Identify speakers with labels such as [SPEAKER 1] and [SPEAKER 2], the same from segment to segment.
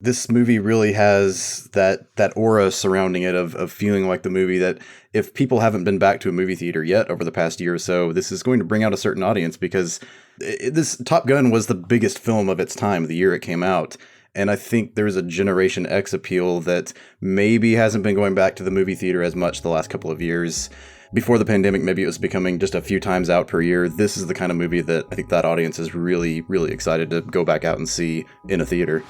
[SPEAKER 1] this movie really has that aura surrounding it of feeling like the movie that if people haven't been back to a movie theater yet over the past year or so, this is going to bring out a certain audience because this Top Gun was the biggest film of its time the year it came out. And I think there's a Generation X appeal that maybe hasn't been going back to the movie theater as much the last couple of years. Before the pandemic, maybe it was becoming just a few times out per year. This is the kind of movie that I think that audience is really, really excited to go back out and see in a theater.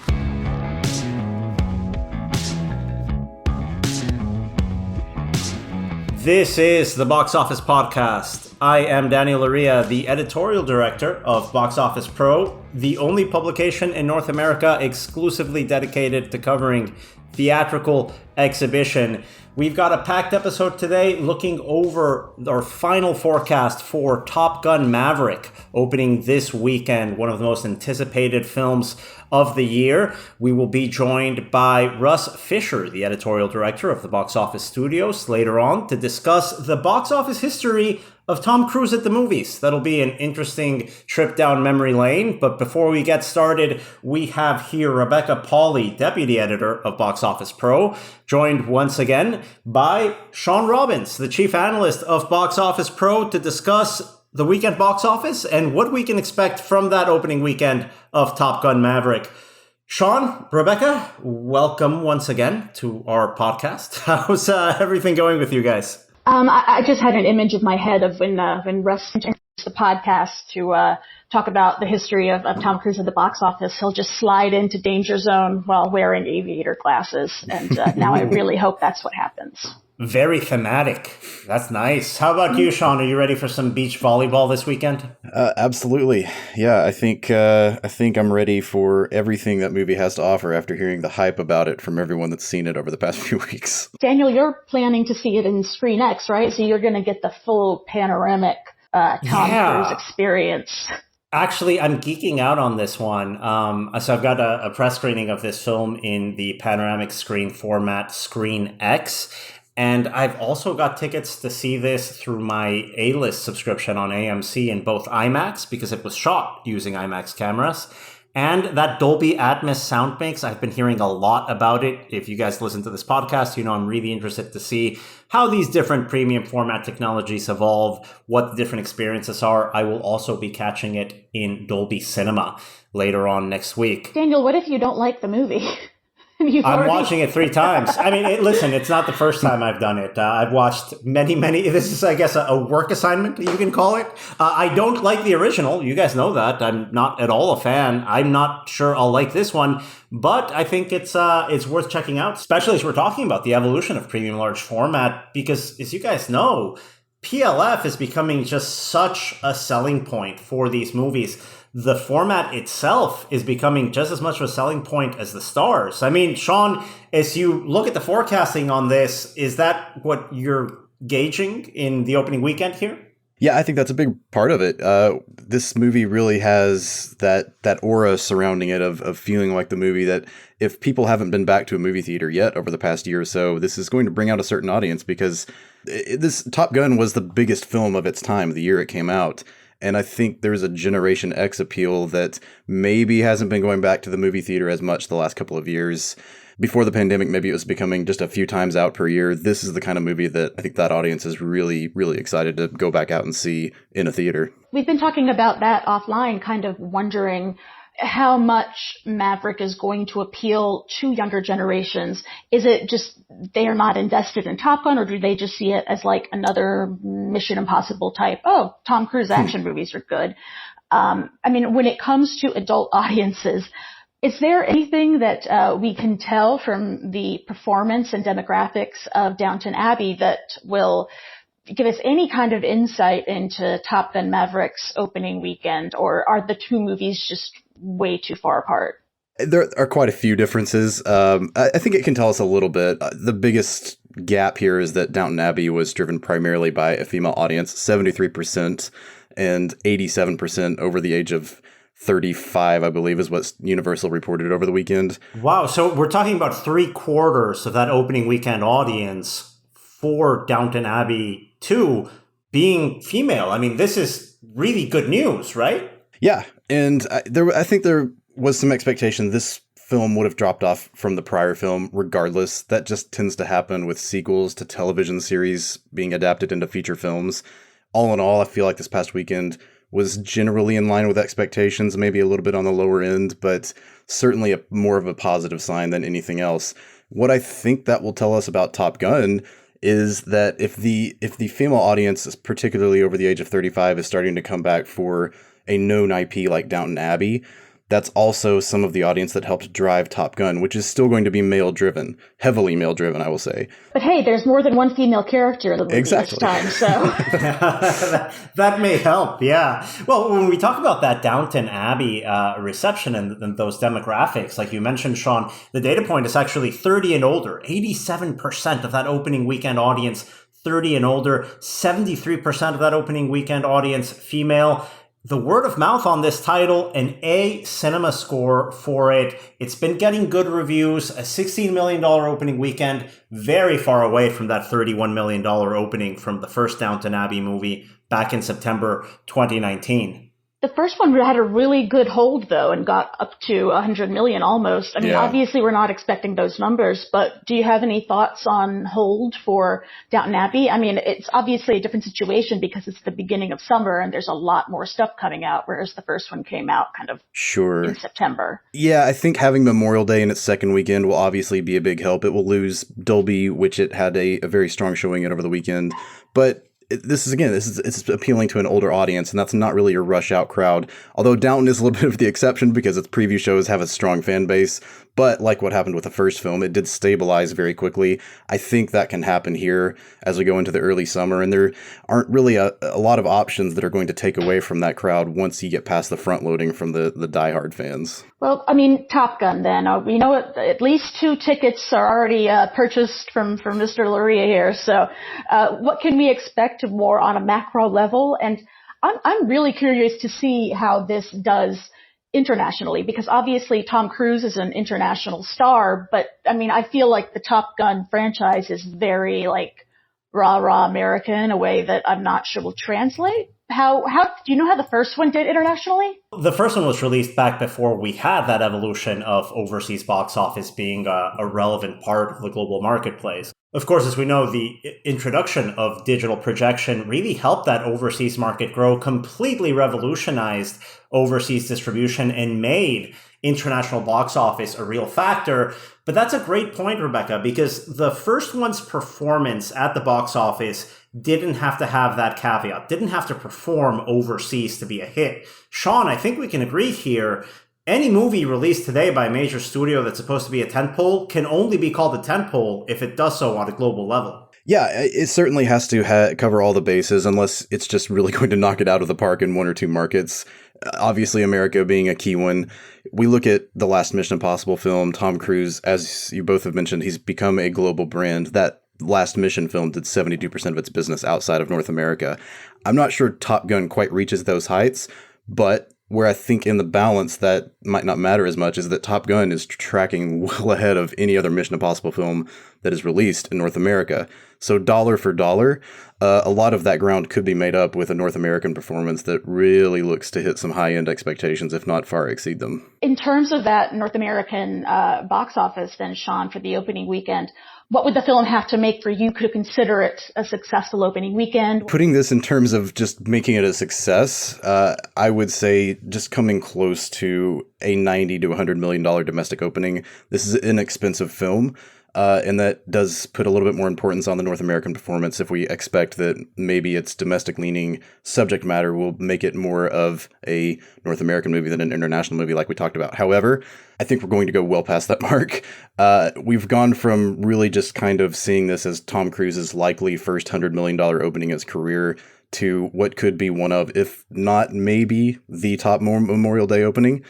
[SPEAKER 2] This is the Box Office Podcast. I am Daniel Loria, the editorial director of Box Office Pro, the only publication in North America exclusively dedicated to covering theatrical exhibition. We've got a packed episode today looking over our final forecast for Top Gun Maverick, opening this weekend, one of the most anticipated films of the year. We will be joined by Russ Fischer, the editorial director of the Box Office Studios, later on to discuss the box office history of Tom Cruise at the movies. That'll be an interesting trip down memory lane. But before we get started, we have here Rebecca Pahle, deputy editor of Box Office Pro, joined once again by Shawn Robbins, the chief analyst of Box Office Pro, to discuss the weekend box office and what we can expect from that opening weekend of Top Gun Maverick. Shawn, Rebecca, welcome once again to our podcast. How's everything going with you guys?
[SPEAKER 3] I just had an image of my head of when Russ introduced the podcast to talk about the history of Tom Cruise at the box office. He'll just slide into Danger Zone while wearing aviator glasses. And now I really hope that's what happens.
[SPEAKER 2] Very thematic. That's nice. How about you, Shawn? Are you ready for some beach volleyball this weekend?
[SPEAKER 1] Absolutely. Yeah, I think I'm ready for everything that movie has to offer after hearing the hype about it from everyone that's seen it over the past few weeks.
[SPEAKER 3] Daniel, you're planning to see it in Screen X, right? So you're going to get the full panoramic Tom Cruise experience.
[SPEAKER 2] Actually, I'm geeking out on this one. So I've got a press screening of this film in the panoramic screen format, Screen X. And I've also got tickets to see this through my A-list subscription on AMC in both IMAX, because it was shot using IMAX cameras, and that Dolby Atmos sound mix. I've been hearing a lot about it. If you guys listen to this podcast, you know I'm really interested to see how these different premium format technologies evolve, what the different experiences are. I will also be catching it in Dolby Cinema later on next week.
[SPEAKER 3] Daniel, what if you don't like the movie?
[SPEAKER 2] I'm watching it 3 times. I mean, listen, it's not the first time I've done it. I've watched many. This is, I guess, a work assignment, you can call it. I don't like the original. You guys know that. I'm not at all a fan. I'm not sure I'll like this one, but I think it's worth checking out, especially as we're talking about the evolution of premium large format, because as you guys know, PLF is becoming just such a selling point for these movies. The format itself is becoming just as much of a selling point as the stars. I mean, Shawn, as you look at the forecasting on this, is that what you're gauging in the opening weekend here?
[SPEAKER 1] Yeah, I think that's a big part of it. This movie really has that aura surrounding it of feeling like the movie that if people haven't been back to a movie theater yet over the past year or so, this is going to bring out a certain audience because this Top Gun was the biggest film of its time the year it came out. And I think there's a Generation X appeal that maybe hasn't been going back to the movie theater as much the last couple of years. Before the pandemic, maybe it was becoming just a few times out per year. This is the kind of movie that I think that audience is really, really excited to go back out and see in a theater.
[SPEAKER 3] We've been talking about that offline, kind of wondering how much Maverick is going to appeal to younger generations. Is it just they are not invested in Top Gun, or do they just see it as like another Mission Impossible type, oh, Tom Cruise action movies are good? I mean, when it comes to adult audiences, is there anything that we can tell from the performance and demographics of Downton Abbey that will give us any kind of insight into Top Gun Maverick's opening weekend, or are the two movies just way too far apart?
[SPEAKER 1] There are quite a few differences. I think it can tell us a little bit. The biggest gap here is that Downton Abbey was driven primarily by a female audience, 73% and 87% over the age of 35, I believe, is what Universal reported over the weekend.
[SPEAKER 2] Wow. So we're talking about 3/4 of that opening weekend audience for Downton Abbey 2 being female. I mean, this is really good news, right?
[SPEAKER 1] Yeah. And I think there was some expectation this film would have dropped off from the prior film regardless. That just tends to happen with sequels to television series being adapted into feature films. All in all, I feel like this past weekend was generally in line with expectations, maybe a little bit on the lower end, but certainly more of a positive sign than anything else. What I think that will tell us about Top Gun is that if the female audience, particularly over the age of 35, is starting to come back for a known IP like Downton Abbey, that's also some of the audience that helped drive Top Gun, which is still going to be male-driven, heavily male-driven, I will say.
[SPEAKER 3] But hey, there's more than one female character in the movie this time, so...
[SPEAKER 2] that may help, yeah. Well, when we talk about that Downton Abbey reception and those demographics, like you mentioned, Shawn, the data point is actually 30 and older. 87% of that opening weekend audience, 30 and older. 73% of that opening weekend audience, female. The word of mouth on this title, an A cinema score for it. It's been getting good reviews, a $16 million opening weekend, very far away from that $31 million opening from the first Downton Abbey movie back in September 2019.
[SPEAKER 3] The first one had a really good hold, though, and got up to 100 million almost. I mean, Obviously we're not expecting those numbers, but do you have any thoughts on hold for Downton Abbey? I mean, it's obviously a different situation because it's the beginning of summer and there's a lot more stuff coming out, whereas the first one came out kind of in September.
[SPEAKER 1] Yeah, I think having Memorial Day in its second weekend will obviously be a big help. It will lose Dolby, which it had a very strong showing in over the weekend, but it's appealing to an older audience, and that's not really your rush out crowd. Although Downton is a little bit of the exception because its preview shows have a strong fan base. But like what happened with the first film, it did stabilize very quickly. I think that can happen here as we go into the early summer, and there aren't really a lot of options that are going to take away from that crowd once you get past the front loading from the diehard fans.
[SPEAKER 3] Well, I mean, Top Gun then. We know at least 2 tickets are already purchased from Mr. Loria here. So what can we expect more on a macro level? And I'm really curious to see how this does internationally, because obviously Tom Cruise is an international star, but I mean, I feel like the Top Gun franchise is very like rah-rah American in a way that I'm not sure will translate. How do you know how the first one did internationally?
[SPEAKER 2] The first one was released back before we had that evolution of overseas box office being a relevant part of the global marketplace. Of course, as we know, the introduction of digital projection really helped that overseas market grow, completely revolutionized overseas distribution, and made international box office a real factor. But that's a great point, Rebecca, because the first one's performance at the box office didn't have to have that caveat, didn't have to perform overseas to be a hit. Shawn, I think we can agree here. Any movie released today by a major studio that's supposed to be a tentpole can only be called a tentpole if it does so on a global level.
[SPEAKER 1] Yeah, it certainly has to cover all the bases unless it's just really going to knock it out of the park in 1 or 2 markets. Obviously, America being a key one. We look at the last Mission Impossible film, Tom Cruise, as you both have mentioned, he's become a global brand. That last Mission film did 72% of its business outside of North America. I'm not sure Top Gun quite reaches those heights, but where I think in the balance that might not matter as much is that Top Gun is tracking well ahead of any other Mission Impossible film that is released in North America. So dollar for dollar, a lot of that ground could be made up with a North American performance that really looks to hit some high-end expectations, if not far exceed them.
[SPEAKER 3] In terms of that North American box office then, Shawn, for the opening weekend, what would the film have to make for you to consider it a successful opening weekend?
[SPEAKER 1] Putting this in terms of just making it a success, I would say just coming close to a $90 to $100 million domestic opening. This is an inexpensive film. And that does put a little bit more importance on the North American performance if we expect that maybe its domestic-leaning subject matter will make it more of a North American movie than an international movie like we talked about. However, I think we're going to go well past that mark. We've gone from really just kind of seeing this as Tom Cruise's likely first $100 million opening in his career to what could be one of, if not maybe, the top Memorial Day opening.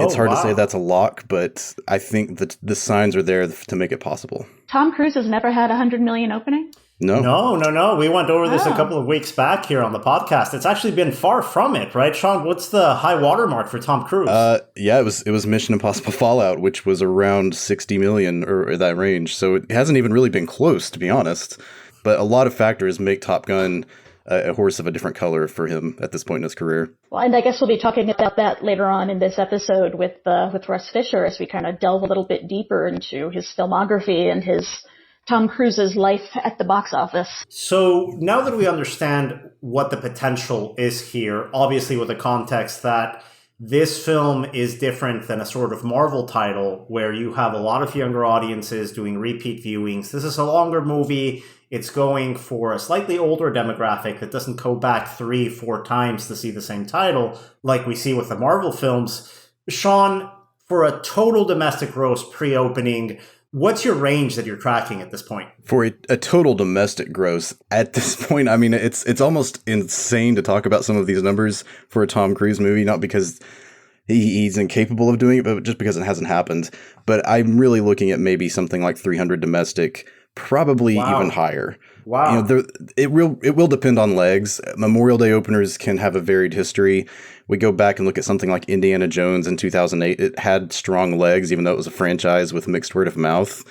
[SPEAKER 1] It's hard to say that's a lock, but I think that the signs are there to make it possible.
[SPEAKER 3] Tom Cruise has never had a $100 million opening?
[SPEAKER 2] No. We went over this a couple of weeks back here on the podcast. It's actually been far from it, right, Shawn? What's the high watermark for Tom Cruise?
[SPEAKER 1] Yeah, it was Mission Impossible Fallout, which was around 60 million or that range. So it hasn't even really been close, to be honest. But a lot of factors make Top Gun a horse of a different color for him at this point in his career.
[SPEAKER 3] Well, and I guess we'll be talking about that later on in this episode with Russ Fischer as we kind of delve a little bit deeper into his filmography and his Tom Cruise's life at the box office.
[SPEAKER 2] So now that we understand what the potential is here, obviously with the context that this film is different than a sort of Marvel title where you have a lot of younger audiences doing repeat viewings. This is a longer movie. It's going for a slightly older demographic that doesn't go back 3-4 times to see the same title like we see with the Marvel films. Shawn, for a total domestic gross pre-opening, what's your range that you're tracking at this point?
[SPEAKER 1] For a total domestic gross, at this point, I mean, it's almost insane to talk about some of these numbers for a Tom Cruise movie, not because he's incapable of doing it, but just because it hasn't happened. But I'm really looking at maybe something like 300 domestic, probably even higher.
[SPEAKER 2] Wow.
[SPEAKER 1] It will depend on legs. Memorial Day openers can have a varied history. We go back and look at something like Indiana Jones in 2008. It had strong legs, even though it was a franchise with mixed word of mouth.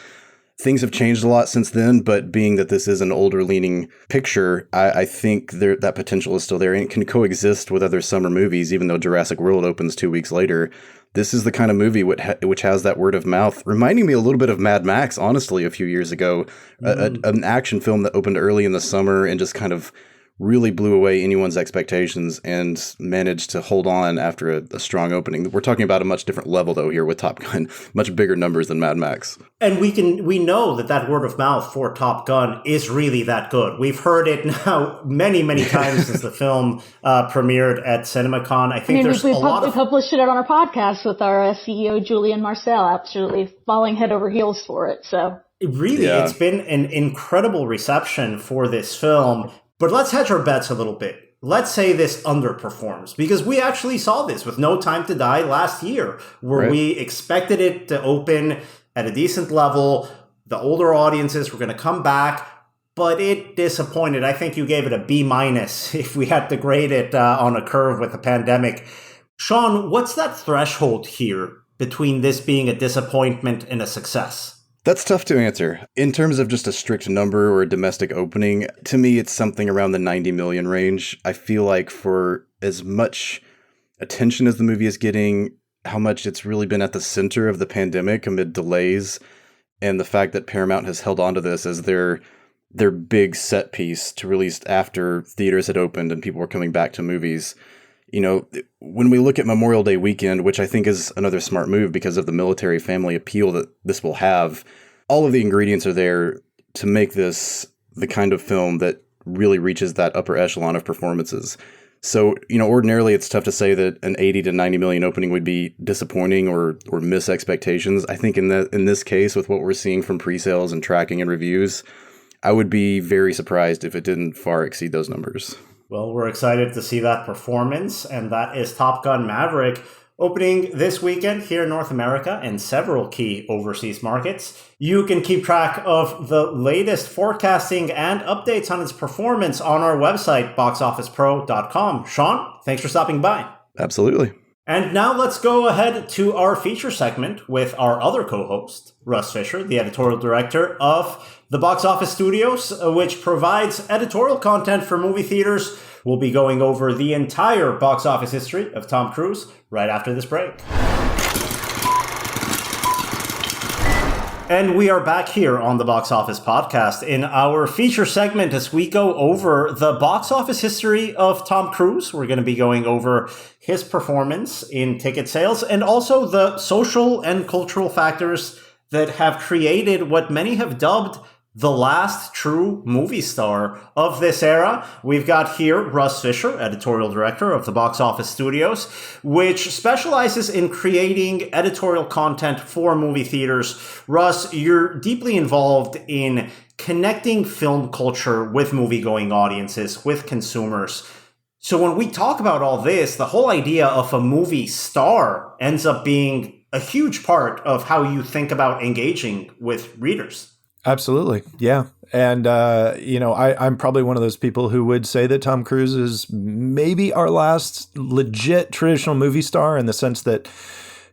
[SPEAKER 1] Things have changed a lot since then, but being that this is an older leaning picture, I think that potential is still there and it can coexist with other summer movies, even though Jurassic World opens 2 weeks later. This is the kind of movie which has that word of mouth, reminding me a little bit of Mad Max, honestly, a few years ago. An action film that opened early in the summer and just kind of really blew away anyone's expectations and managed to hold on after a strong opening. We're talking about a much different level, though, here with Top Gun, much bigger numbers than Mad Max. And
[SPEAKER 2] we know that word of mouth for Top Gun is really that good. We've heard it now many, many times since the film premiered at CinemaCon. I think we
[SPEAKER 3] published it on our podcast with our CEO, Julian Marcel, absolutely falling head over heels for it. So
[SPEAKER 2] it's been an incredible reception for this film. But let's hedge our bets a little bit. Let's say this underperforms, because we actually saw this with No Time to Die last year, where we expected it to open at a decent level. The older audiences were going to come back, but it disappointed. I think you gave it a B- if we had to grade it on a curve with the pandemic. Shawn, what's that threshold here between this being a disappointment and a success?
[SPEAKER 1] That's tough to answer. In terms of just a strict number or a domestic opening, to me, it's something around the 90 million range. I feel like for as much attention as the movie is getting, how much it's really been at the center of the pandemic amid delays, and the fact that Paramount has held on to this as their big set piece to release after theaters had opened and people were coming back to movies. You know, when we look at Memorial Day weekend, which I think is another smart move because of the military family appeal that this will have, all of the ingredients are there to make this the kind of film that really reaches that upper echelon of performances. So, you know, ordinarily it's tough to say that an 80 to 90 million opening would be disappointing or miss expectations. I think in this case, with what we're seeing from pre-sales and tracking and reviews, I would be very surprised if it didn't far exceed those numbers.
[SPEAKER 2] Well, we're excited to see that performance, and that is Top Gun Maverick, opening this weekend here in North America and several key overseas markets. You can keep track of the latest forecasting and updates on its performance on our website, boxofficepro.com. Shawn, thanks for stopping by.
[SPEAKER 1] Absolutely.
[SPEAKER 2] And now let's go ahead to our feature segment with our other co-host, Russ Fischer, the editorial director of the Box Office Studios, which provides editorial content for movie theaters. We'll be going over the entire box office history of Tom Cruise right after this break. And we are back here on the Box Office Podcast in our feature segment as we go over the box office history of Tom Cruise. We're going to be going over his performance in ticket sales and also the social and cultural factors that have created what many have dubbed the last true movie star of this era. We've got here Russ Fischer, editorial director of the Box Office Studios, which specializes in creating editorial content for movie theaters. Russ, you're deeply involved in connecting film culture with movie-going audiences, with consumers. So when we talk about all this, the whole idea of a movie star ends up being a huge part of how you think about engaging with readers.
[SPEAKER 4] Absolutely. Yeah. And, I'm probably one of those people who would say that Tom Cruise is maybe our last legit traditional movie star, in the sense that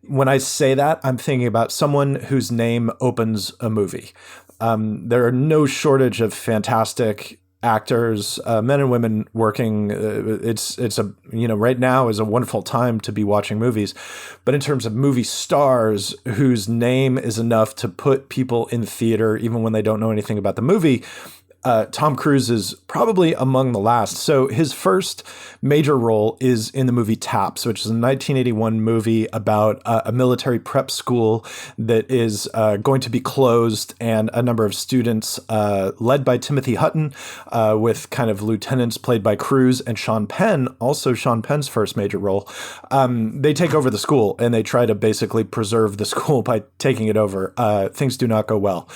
[SPEAKER 4] when I say that, I'm thinking about someone whose name opens a movie. There are no shortage of fantastic actors, men and women working. It's a, right now is a wonderful time to be watching movies. But in terms of movie stars whose name is enough to put people in theater, even when they don't know anything about the movie, Tom Cruise is probably among the last. So his first major role is in the movie Taps, which is a 1981 movie about a military prep school that is going to be closed, and a number of students led by Timothy Hutton with kind of lieutenants played by Cruise and Sean Penn, also Sean Penn's first major role. They take over the school and they try to basically preserve the school by taking it over. Things do not go well.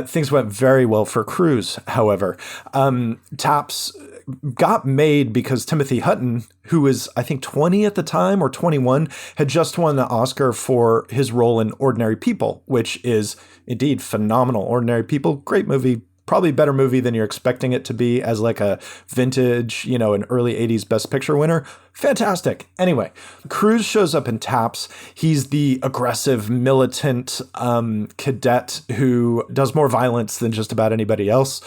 [SPEAKER 4] Things went very well for Cruise, however. Taps got made because Timothy Hutton, who was, I think, 20 at the time or 21, had just won the Oscar for his role in Ordinary People, which is indeed phenomenal. Ordinary People, great movie. Probably a better movie than you're expecting it to be as like a vintage, an early 80s Best Picture winner. Fantastic. Anyway, Cruise shows up in Taps. He's the aggressive, militant cadet who does more violence than just about anybody else.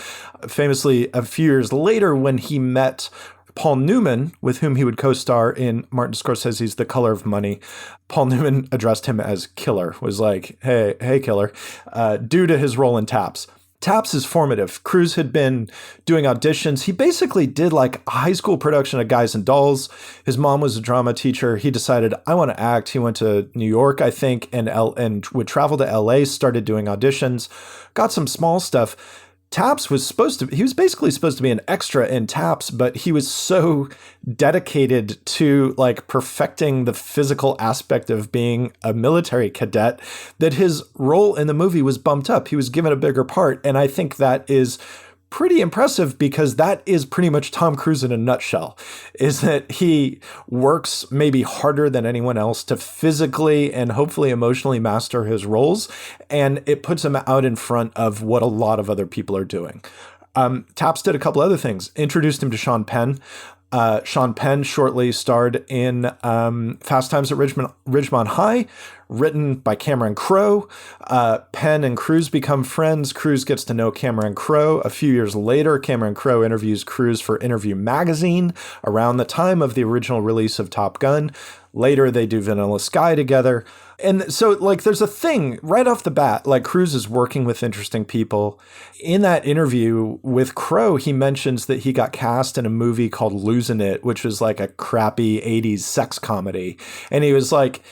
[SPEAKER 4] Famously, a few years later, when he met Paul Newman, with whom he would co-star in Martin Scorsese's The Color of Money, Paul Newman addressed him as Killer, was like, hey, Killer, due to his role in Taps. Taps is formative. Cruise had been doing auditions. He basically did like a high school production of Guys and Dolls. His mom was a drama teacher. He decided, I want to act. He went to New York, I think, and would travel to LA, started doing auditions, got some small stuff. Taps was he was basically supposed to be an extra in Taps, but he was so dedicated to like perfecting the physical aspect of being a military cadet that his role in the movie was bumped up. He was given a bigger part. And I think that is pretty impressive because that is pretty much Tom Cruise in a nutshell, is that he works maybe harder than anyone else to physically and hopefully emotionally master his roles. And it puts him out in front of what a lot of other people are doing. Taps did a couple other things, introduced him to Sean Penn. Sean Penn shortly starred in Fast Times at Ridgemont High, written by Cameron Crowe. Penn and Cruise become friends. Cruise gets to know Cameron Crowe. A few years later, Cameron Crowe interviews Cruise for Interview Magazine around the time of the original release of Top Gun. Later, they do Vanilla Sky together. And so, like, there's a thing right off the bat, like, Cruise is working with interesting people. In that interview with Crowe, he mentions that he got cast in a movie called Losing It, which was like a crappy 80s sex comedy. And he was like,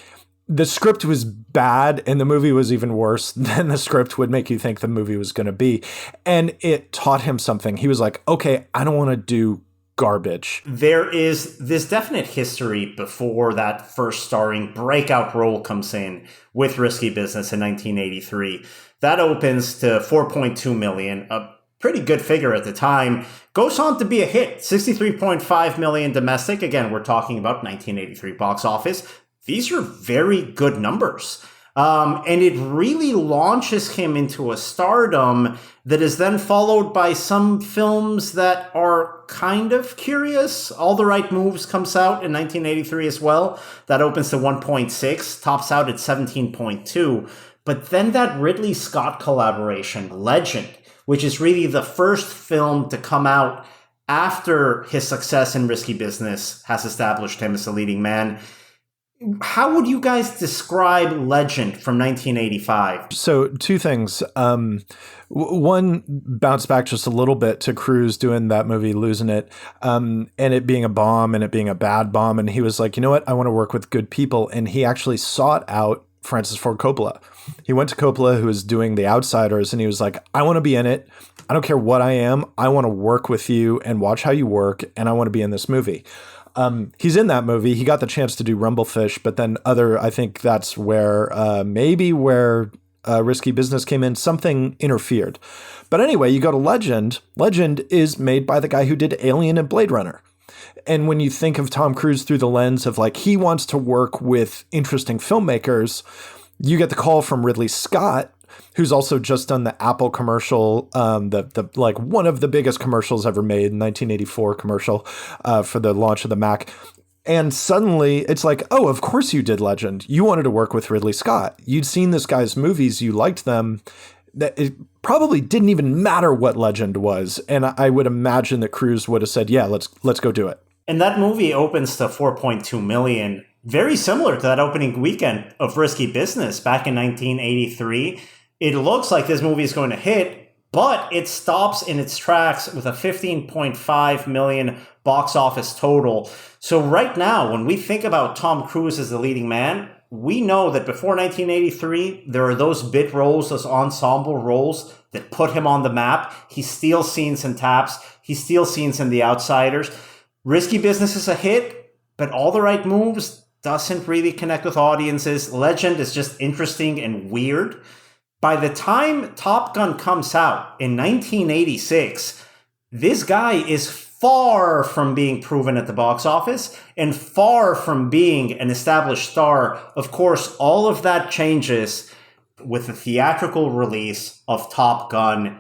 [SPEAKER 4] the script was bad and the movie was even worse than the script would make you think the movie was going to be. And it taught him something. He was like, okay, I don't want to do garbage.
[SPEAKER 2] There is this definite history before that first starring breakout role comes in with Risky Business in 1983. That opens to 4.2 million, a pretty good figure at the time. Goes on to be a hit, 63.5 million domestic. Again, we're talking about 1983 box office. These are very good numbers. And it really launches him into a stardom that is then followed by some films that are kind of curious. All the Right Moves comes out in 1983 as well. That opens to 1.6, tops out at 17.2. But then that Ridley Scott collaboration, Legend, which is really the first film to come out after his success in Risky Business has established him as a leading man. How would you guys describe Legend from 1985?
[SPEAKER 4] So two things. One, bounce back just a little bit to Cruise doing that movie, Losing It, and it being a bomb and it being a bad bomb. And he was like, you know what? I want to work with good people. And he actually sought out Francis Ford Coppola. He went to Coppola, who was doing The Outsiders, and he was like, I want to be in it. I don't care what I am. I want to work with you and watch how you work. And I want to be in this movie. He's in that movie. He got the chance to do Rumblefish, but then I think that's where Risky Business came in. Something interfered. But anyway, you go to Legend. Legend is made by the guy who did Alien and Blade Runner. And when you think of Tom Cruise through the lens of like, he wants to work with interesting filmmakers, you get the call from Ridley Scott, who's also just done the Apple commercial, the like one of the biggest commercials ever made, 1984 commercial for the launch of the Mac. And suddenly it's like, oh, of course you did Legend. You wanted to work with Ridley Scott. You'd seen this guy's movies. You liked them. that it probably didn't even matter what Legend was. And I would imagine that Cruise would have said, yeah, let's go do it.
[SPEAKER 2] And that movie opens to 4.2 million, very similar to that opening weekend of Risky Business back in 1983. It looks like this movie is going to hit, but it stops in its tracks with a 15.5 million box office total. So right now, when we think about Tom Cruise as the leading man, we know that before 1983, there are those bit roles, those ensemble roles that put him on the map. He steals scenes in Taps. He steals scenes in The Outsiders. Risky Business is a hit, but All the Right Moves doesn't really connect with audiences. Legend is just interesting and weird. By the time Top Gun comes out in 1986, this guy is far from being proven at the box office and far from being an established star. Of course, all of that changes with the theatrical release of Top Gun.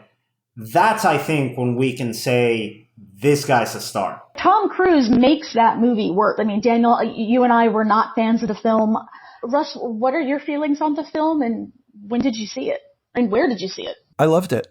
[SPEAKER 2] That's, I think, when we can say this guy's a star.
[SPEAKER 3] Tom Cruise makes that movie work. I mean, Daniel, you and I were not fans of the film. Russ, what are your feelings on the film, and when did you see it? And where did you see it?
[SPEAKER 4] I loved it.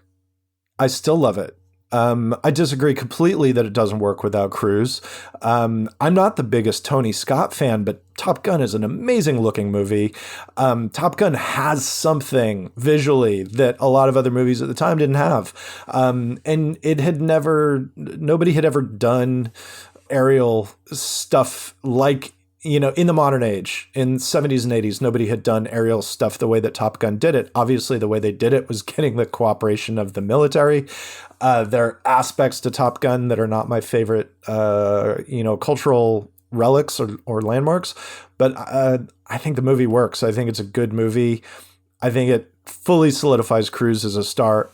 [SPEAKER 4] I still love it. I disagree completely that it doesn't work without Cruise. I'm not the biggest Tony Scott fan, but Top Gun is an amazing looking movie. Top Gun has something visually that a lot of other movies at the time didn't have. And nobody had ever done aerial stuff like, in the modern age, in 70s and 80s, nobody had done aerial stuff the way that Top Gun did it. Obviously, the way they did it was getting the cooperation of the military. There are aspects to Top Gun that are not my favorite, cultural relics or landmarks. But I think the movie works. I think it's a good movie. I think it fully solidifies Cruise as a star.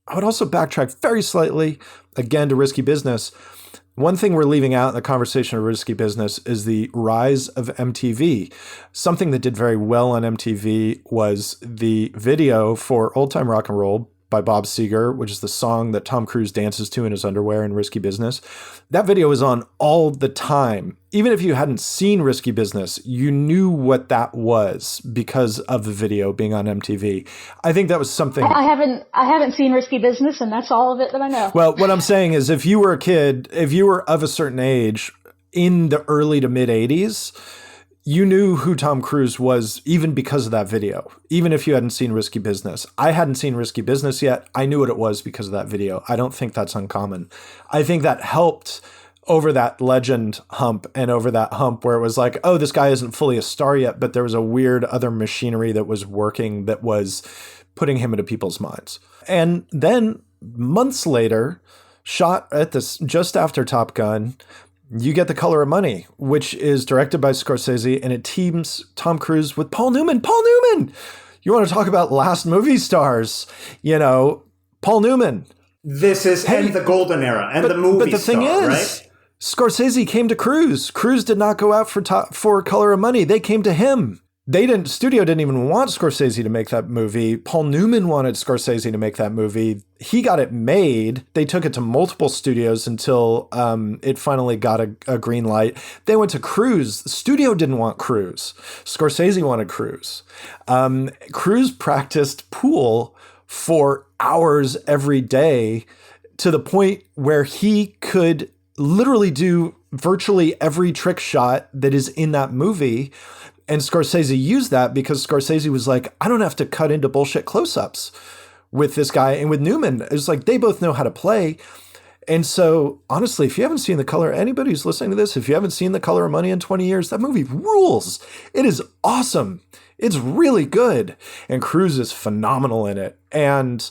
[SPEAKER 4] I would also backtrack very slightly, again, to Risky Business. One thing we're leaving out in the conversation of Risky Business is the rise of MTV. Something that did very well on MTV was the video for Old Time Rock and Roll by Bob Seger, which is the song that Tom Cruise dances to in his underwear in Risky Business. That video was on all the time. Even if you hadn't seen Risky Business, you knew what that was because of the video being on MTV. I think that was something.
[SPEAKER 3] I haven't seen Risky Business, and that's all of it that I know.
[SPEAKER 4] Well, what I'm saying is, if you were a kid, if you were of a certain age in the early to mid 80s, you knew who Tom Cruise was even because of that video, even if you hadn't seen Risky Business. I hadn't seen Risky Business yet. I knew what it was because of that video. I don't think that's uncommon. I think that helped over that Legend hump and over that hump where it was like, oh, this guy isn't fully a star yet, but there was a weird other machinery that was working that was putting him into people's minds. And then months later, shot at this just after Top Gun, you get The Color of Money, which is directed by Scorsese, and it teams Tom Cruise with Paul Newman. Paul Newman! You want to talk about last movie stars? Paul Newman.
[SPEAKER 2] This is in the golden era and the movie
[SPEAKER 4] But the thing is,
[SPEAKER 2] right?
[SPEAKER 4] Scorsese came to Cruise. Cruise did not go out for Color of Money. They came to him. Studio didn't even want Scorsese to make that movie. Paul Newman wanted Scorsese to make that movie. He got it made. They took it to multiple studios until it finally got a green light. They went to Cruise. The studio didn't want Cruise. Scorsese wanted Cruise. Cruise practiced pool for hours every day to the point where he could literally do virtually every trick shot that is in that movie. And Scorsese used that because Scorsese was like, I don't have to cut into bullshit close-ups with this guy. And with Newman, it's like they both know how to play. And so, honestly, if you haven't seen anybody who's listening to this, if you haven't seen The Color of Money in 20 years, that movie rules. It is awesome. It's really good. And Cruise is phenomenal in it. And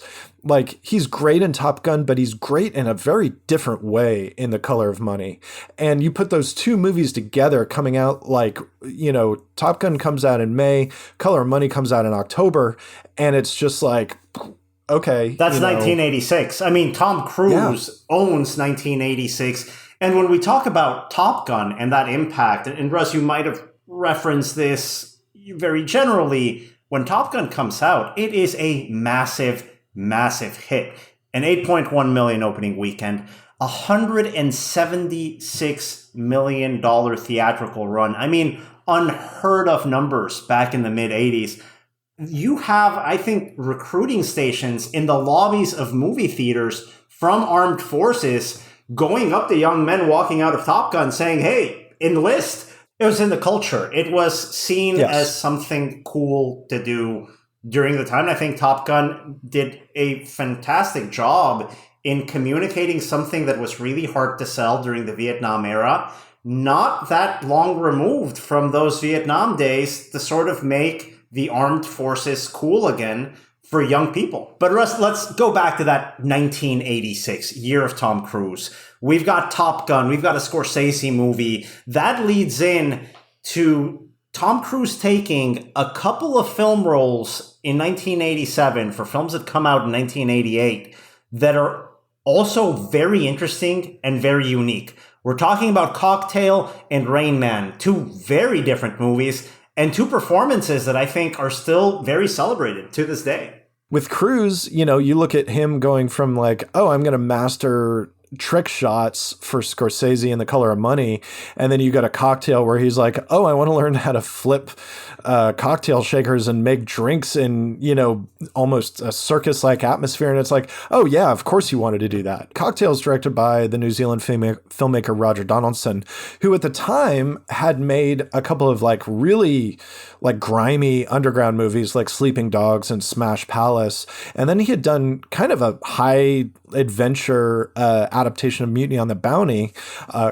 [SPEAKER 4] he's great in Top Gun, but he's great in a very different way in The Color of Money. And you put those two movies together coming out Top Gun comes out in May, Color of Money comes out in October. And it's just like, okay.
[SPEAKER 2] That's 1986. I mean, Tom Cruise owns 1986. And when we talk about Top Gun and that impact, and Russ, you might have referenced this very generally, when Top Gun comes out, it is a massive hit. An 8.1 million opening weekend, $176 million theatrical run. I mean, unheard of numbers back in the mid 80s. you have, I think, recruiting stations in the lobbies of movie theaters from armed forces going up to young men walking out of Top Gun saying, hey, enlist. It was in the culture. It was seen as something cool to do during the time. And I think Top Gun did a fantastic job in communicating something that was really hard to sell during the Vietnam era, not that long removed from those Vietnam days, to sort of make the armed forces cool again for young people. But Russ, let's go back to that 1986 year of Tom Cruise. We've got Top Gun, we've got a Scorsese movie. That leads in to Tom Cruise taking a couple of film roles in 1987 for films that come out in 1988 that are also very interesting and very unique. We're talking about Cocktail and Rain Man, two very different movies and two performances that I think are still very celebrated to this day.
[SPEAKER 4] With Cruise, you know, you look at him going from like, oh, I'm going to master trick shots for Scorsese in The Color of Money, and then you got a Cocktail where he's like, oh, I want to learn how to flip cocktail shakers and make drinks in, you know, almost a circus-like atmosphere. And it's like, oh yeah, of course you wanted to do that. Cocktail's directed by the New Zealand filmmaker Roger Donaldson, who at the time had made a couple of like really like grimy underground movies like Sleeping Dogs and Smash Palace. And then he had done kind of a high adventure adaptation of Mutiny on the Bounty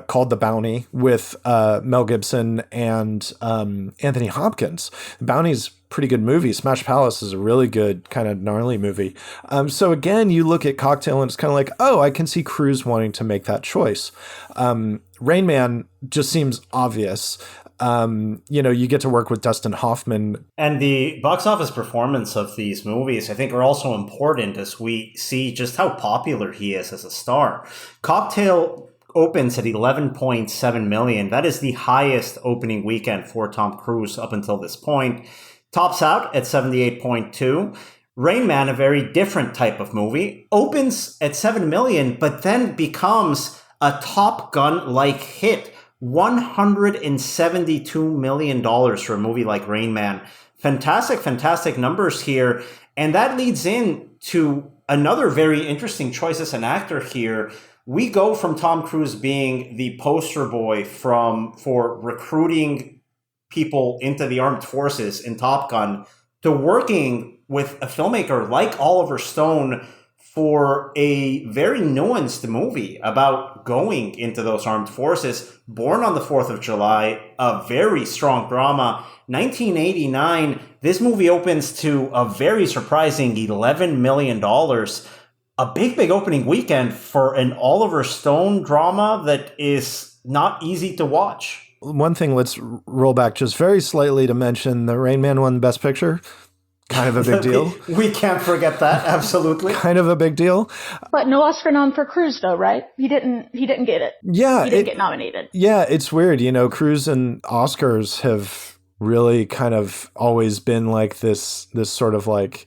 [SPEAKER 4] called The Bounty with Mel Gibson and Anthony Hopkins. Bounty's pretty good movie. Smash Palace is a really good kind of gnarly movie. So again, you look at Cocktail and it's kind of like, oh, I can see Cruise wanting to make that choice. Rain Man just seems obvious. You know, you get to work with Dustin Hoffman.
[SPEAKER 2] And the box office performance of these movies, I think, are also important as we see just how popular he is as a star. Cocktail opens at 11.7 million. That is the highest opening weekend for Tom Cruise up until this point. Tops out at 78.2. Rain Man, a very different type of movie, opens at 7 million, but then becomes a Top Gun-like hit. $172 million for a movie like Rain Man. Fantastic, fantastic numbers here. And that leads in to another very interesting choice as an actor here. We go from Tom Cruise being the poster boy for recruiting people into the armed forces in Top Gun to working with a filmmaker like Oliver Stone for a very nuanced movie about going into those armed forces. Born on the 4th of July, a very strong drama. 1989, this movie opens to a very surprising $11 million. A big, big opening weekend for an Oliver Stone drama that is not easy to watch.
[SPEAKER 4] One thing, let's roll back just very slightly to mention the Rain Man won Best Picture. Kind of a big deal.
[SPEAKER 2] We can't forget that. Absolutely.
[SPEAKER 4] Kind of a big deal.
[SPEAKER 3] But no Oscar nom for Cruise, though, right? He didn't get it.
[SPEAKER 4] Yeah.
[SPEAKER 3] He didn't get nominated.
[SPEAKER 4] Yeah, it's weird. You know, Cruise and Oscars have really kind of always been like this sort of like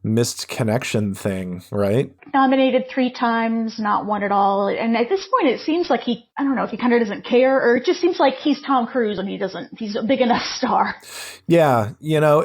[SPEAKER 4] missed connection thing, right?
[SPEAKER 3] Nominated 3 times, not one at all. And at this point, it seems like I don't know if he kind of doesn't care, or it just seems like he's Tom Cruise and he's a big enough star.
[SPEAKER 4] Yeah, you know,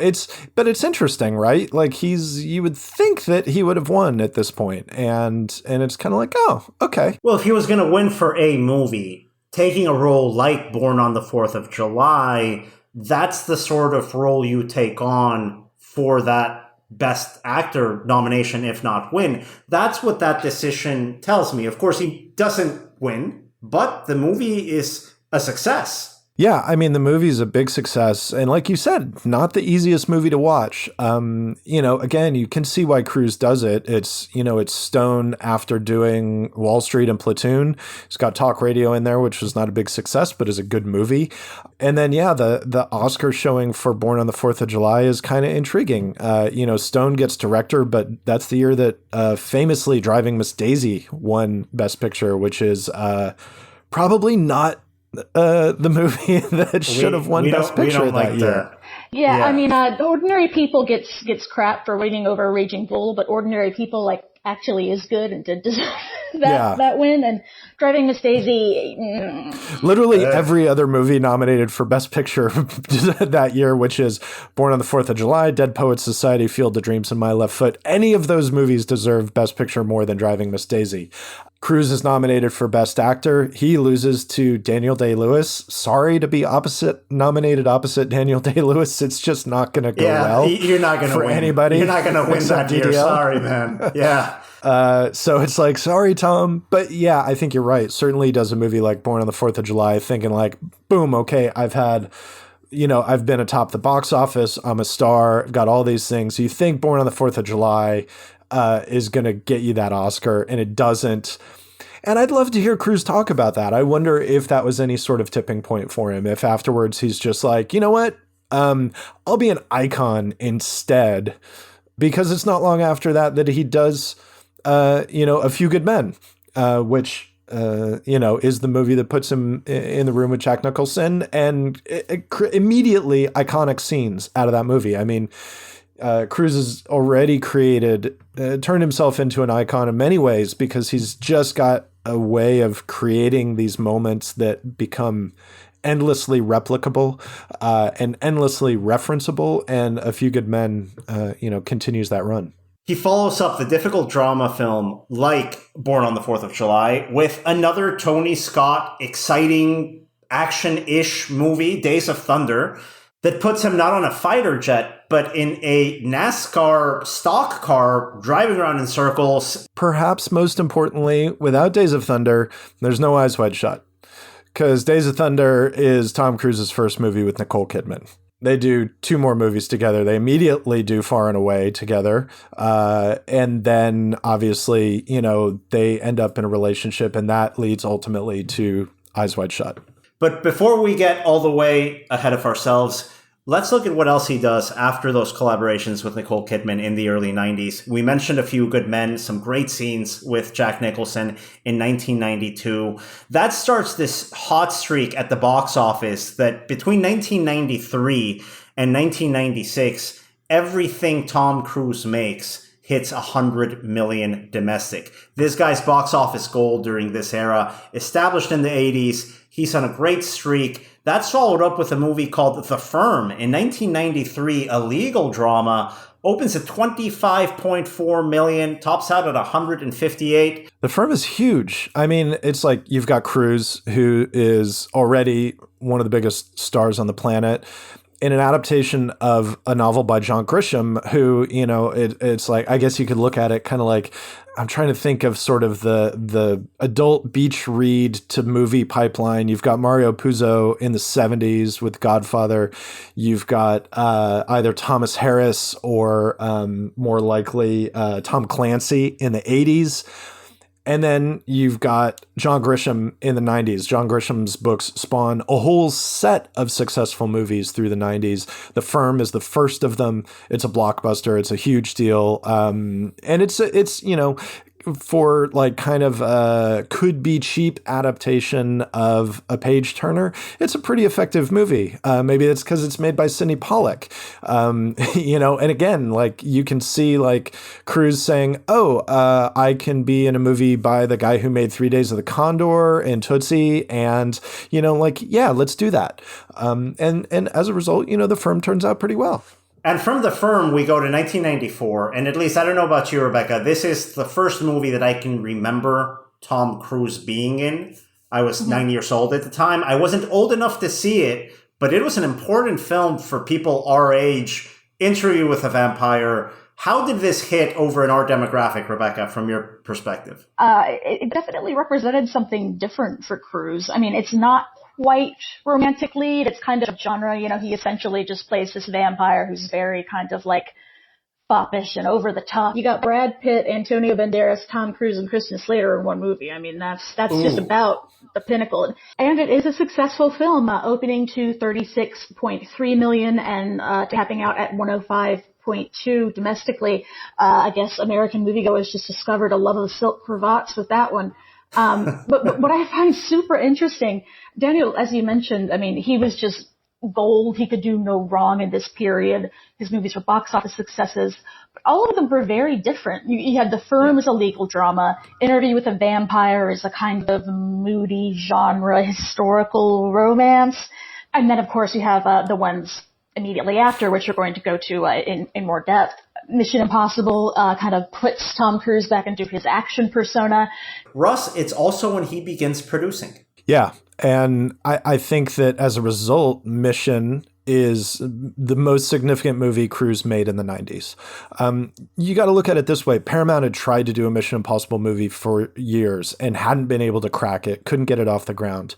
[SPEAKER 4] but it's interesting, right? Like you would think that he would have won at this point, and it's kind of like, oh, okay.
[SPEAKER 2] Well, if he was going to win for a movie, taking a role like Born on the 4th of July, that's the sort of role you take on for that Best Actor nomination, if not win. That's what that decision tells me. Of course, he doesn't win, but the movie is a success.
[SPEAKER 4] Yeah, I mean, the movie's a big success. And like you said, not the easiest movie to watch. You know, again, you can see why Cruise does it. It's Stone after doing Wall Street and Platoon. It's got Talk Radio in there, which was not a big success, but is a good movie. And then, yeah, the Oscar showing for Born on the 4th of July is kind of intriguing. You know, Stone gets director, but that's the year that famously Driving Miss Daisy won Best Picture, which is probably not the movie that should have won Best Picture that year.
[SPEAKER 3] Yeah, I mean, Ordinary People gets crap for waiting over Raging Bull, but Ordinary People, like actually is good and did deserve that win. And Driving Miss Daisy,
[SPEAKER 4] literally every other movie nominated for Best Picture that year, which is Born on the 4th of July, Dead Poets Society, Field of Dreams, and My Left Foot. Any of those movies deserve Best Picture more than Driving Miss Daisy. Cruise is nominated for Best Actor. He loses to Daniel Day-Lewis. Sorry to be nominated opposite Daniel Day-Lewis. It's just not going to go well.
[SPEAKER 2] You're not going to win.
[SPEAKER 4] Anybody.
[SPEAKER 2] You're not going to win that year. Sorry, man. Yeah.
[SPEAKER 4] So it's like, sorry, Tom. But yeah, I think you're right. Certainly does a movie like Born on the 4th of July thinking like, boom, okay, I've been atop the box office. I'm a star. Got all these things. You think Born on the 4th of July is going to get you that Oscar, and it doesn't. And I'd love to hear Cruise talk about that. I wonder if that was any sort of tipping point for him. If afterwards he's just like, you know what? I'll be an icon instead. Because it's not long after that he does, A Few Good Men, which, is the movie that puts him in the room with Jack Nicholson, and immediately iconic scenes out of that movie. I mean, Cruise has already turned himself into an icon in many ways because he's just got a way of creating these moments that become endlessly replicable and endlessly referenceable. And A Few Good Men, continues that run.
[SPEAKER 2] He follows up the difficult drama film like Born on the 4th of July with another Tony Scott exciting action-ish movie, Days of Thunder, that puts him not on a fighter jet, but in a NASCAR stock car driving around in circles.
[SPEAKER 4] Perhaps most importantly, without Days of Thunder, there's no Eyes Wide Shut. Because Days of Thunder is Tom Cruise's first movie with Nicole Kidman. They do 2 more movies together. They immediately do Far and Away together. And then, obviously, they end up in a relationship, and that leads ultimately to Eyes Wide Shut.
[SPEAKER 2] But before we get all the way ahead of ourselves, let's look at what else he does after those collaborations with Nicole Kidman in the early 90s. We mentioned A Few Good Men, some great scenes with Jack Nicholson in 1992. That starts this hot streak at the box office that between 1993 and 1996, everything Tom Cruise makes hits 100 million domestic. This guy's box office gold during this era, established in the 80s. He's on a great streak. That's followed up with a movie called The Firm in 1993, a legal drama, opens at 25.4 million, tops out at 158.
[SPEAKER 4] The Firm is huge. I mean, it's like you've got Cruise, who is already one of the biggest stars on the planet, in an adaptation of a novel by John Grisham, who, it's like, I guess you could look at it kind of like, I'm trying to think of sort of the adult beach read to movie pipeline. You've got Mario Puzo in the 70s with Godfather. You've got either Thomas Harris or more likely Tom Clancy in the 80s. And then you've got John Grisham in the 90s. John Grisham's books spawn a whole set of successful movies through the 90s. The Firm is the first of them. It's a blockbuster. It's a huge deal. And it's for like kind of could be cheap adaptation of a page turner. It's a pretty effective movie. Maybe it's because it's made by Sidney Pollack. And again, like you can see like Cruise saying, I can be in a movie by the guy who made 3 Days of the Condor and Tootsie. And, let's do that. And as a result, The Firm turns out pretty well.
[SPEAKER 2] And from The Firm, we go to 1994. And at least, I don't know about you, Rebecca, this is the first movie that I can remember Tom Cruise being in. I was 9 years old at the time. I wasn't old enough to see it, but it was an important film for people our age. Interview with a Vampire. How did this hit over in our demographic, Rebecca, from your perspective?
[SPEAKER 3] It definitely represented something different for Cruise. I mean, it's not quite romantic lead. It's kind of genre. He essentially just plays this vampire who's very kind of like foppish and over the top. You got Brad Pitt, Antonio Banderas, Tom Cruise, and Christian Slater in one movie. I mean, that's just about the pinnacle. And it is a successful film, opening to 36.3 million and tapping out at 105.2 domestically. I guess American moviegoers just discovered a love of silk cravats with that one. But what I find super interesting, Daniel, as you mentioned, I mean, he was just gold. He could do no wrong in this period. His movies were box office successes. But all of them were very different. You had The Firm as a legal drama. Interview with a Vampire is a kind of moody genre historical romance. And then, of course, you have the ones immediately after, which we're going to go to in more depth. Mission Impossible kind of puts Tom Cruise back into his action persona.
[SPEAKER 2] Russ, it's also when he begins producing.
[SPEAKER 4] Yeah. And I think that as a result, Mission is the most significant movie Cruise made in the 90s. You got to look at it this way. Paramount had tried to do a Mission Impossible movie for years and hadn't been able to crack it, couldn't get it off the ground.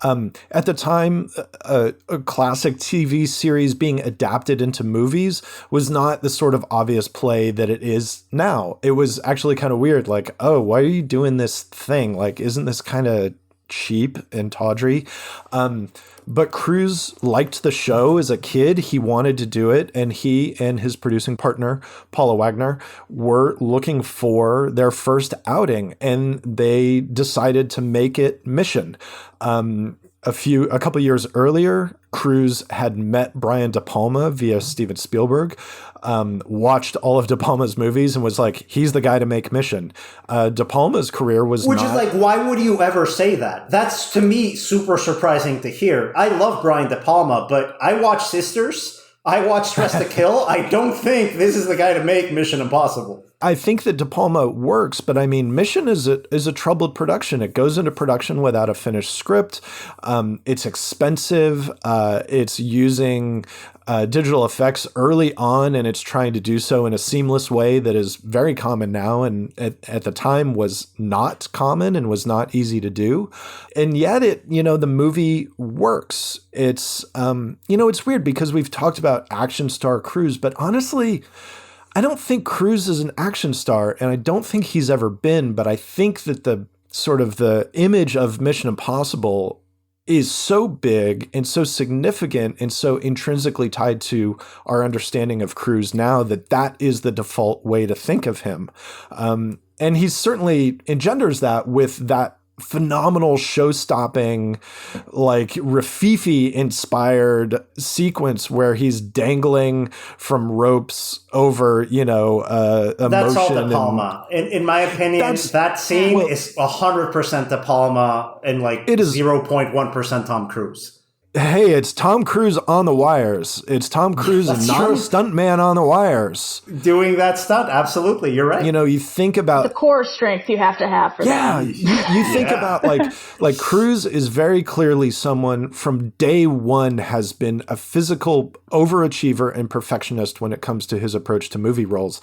[SPEAKER 4] At the time, a classic TV series being adapted into movies was not the sort of obvious play that it is now. It was actually kind of weird. Like, oh, why are you doing this thing? Like, isn't this kind of cheap and tawdry? But Cruise liked the show as a kid. He wanted to do it. And he and his producing partner, Pahle Wagner, were looking for their first outing. And they decided to make it Mission. A couple years earlier, Cruise had met Brian De Palma via Steven Spielberg, watched all of De Palma's movies and was like, he's the guy to make Mission. De Palma's career was
[SPEAKER 2] Which is like, why would you ever say that? That's, to me, super surprising to hear. I love Brian De Palma, but I watch Sisters. I watched Dress to Kill. I don't think this is the guy to make Mission Impossible.
[SPEAKER 4] I think that De Palma works, but I mean, Mission is a troubled production. It goes into production without a finished script. It's expensive. It's using digital effects early on, and it's trying to do so in a seamless way that is very common now, and at the time was not common and was not easy to do. And yet the movie works. It's, it's weird because we've talked about action star Cruise, but honestly, I don't think Cruise is an action star, and I don't think he's ever been, but I think that the sort of the image of Mission Impossible is so big and so significant and so intrinsically tied to our understanding of Cruise now that is the default way to think of him. And he certainly engenders that with that phenomenal show-stopping, like Rafifi-inspired sequence where he's dangling from ropes over, a
[SPEAKER 2] That's all
[SPEAKER 4] motion.
[SPEAKER 2] De Palma. In my opinion, that scene is 100% De Palma and it is 0.1% Tom Cruise.
[SPEAKER 4] Hey, it's Tom Cruise on the wires. It's Tom Cruise and not a stuntman on the wires.
[SPEAKER 2] Doing that stunt, absolutely. You're right.
[SPEAKER 4] You think about
[SPEAKER 3] the core strength you have to have for that.
[SPEAKER 4] You think about like Cruise is very clearly someone from day one has been a physical overachiever and perfectionist when it comes to his approach to movie roles.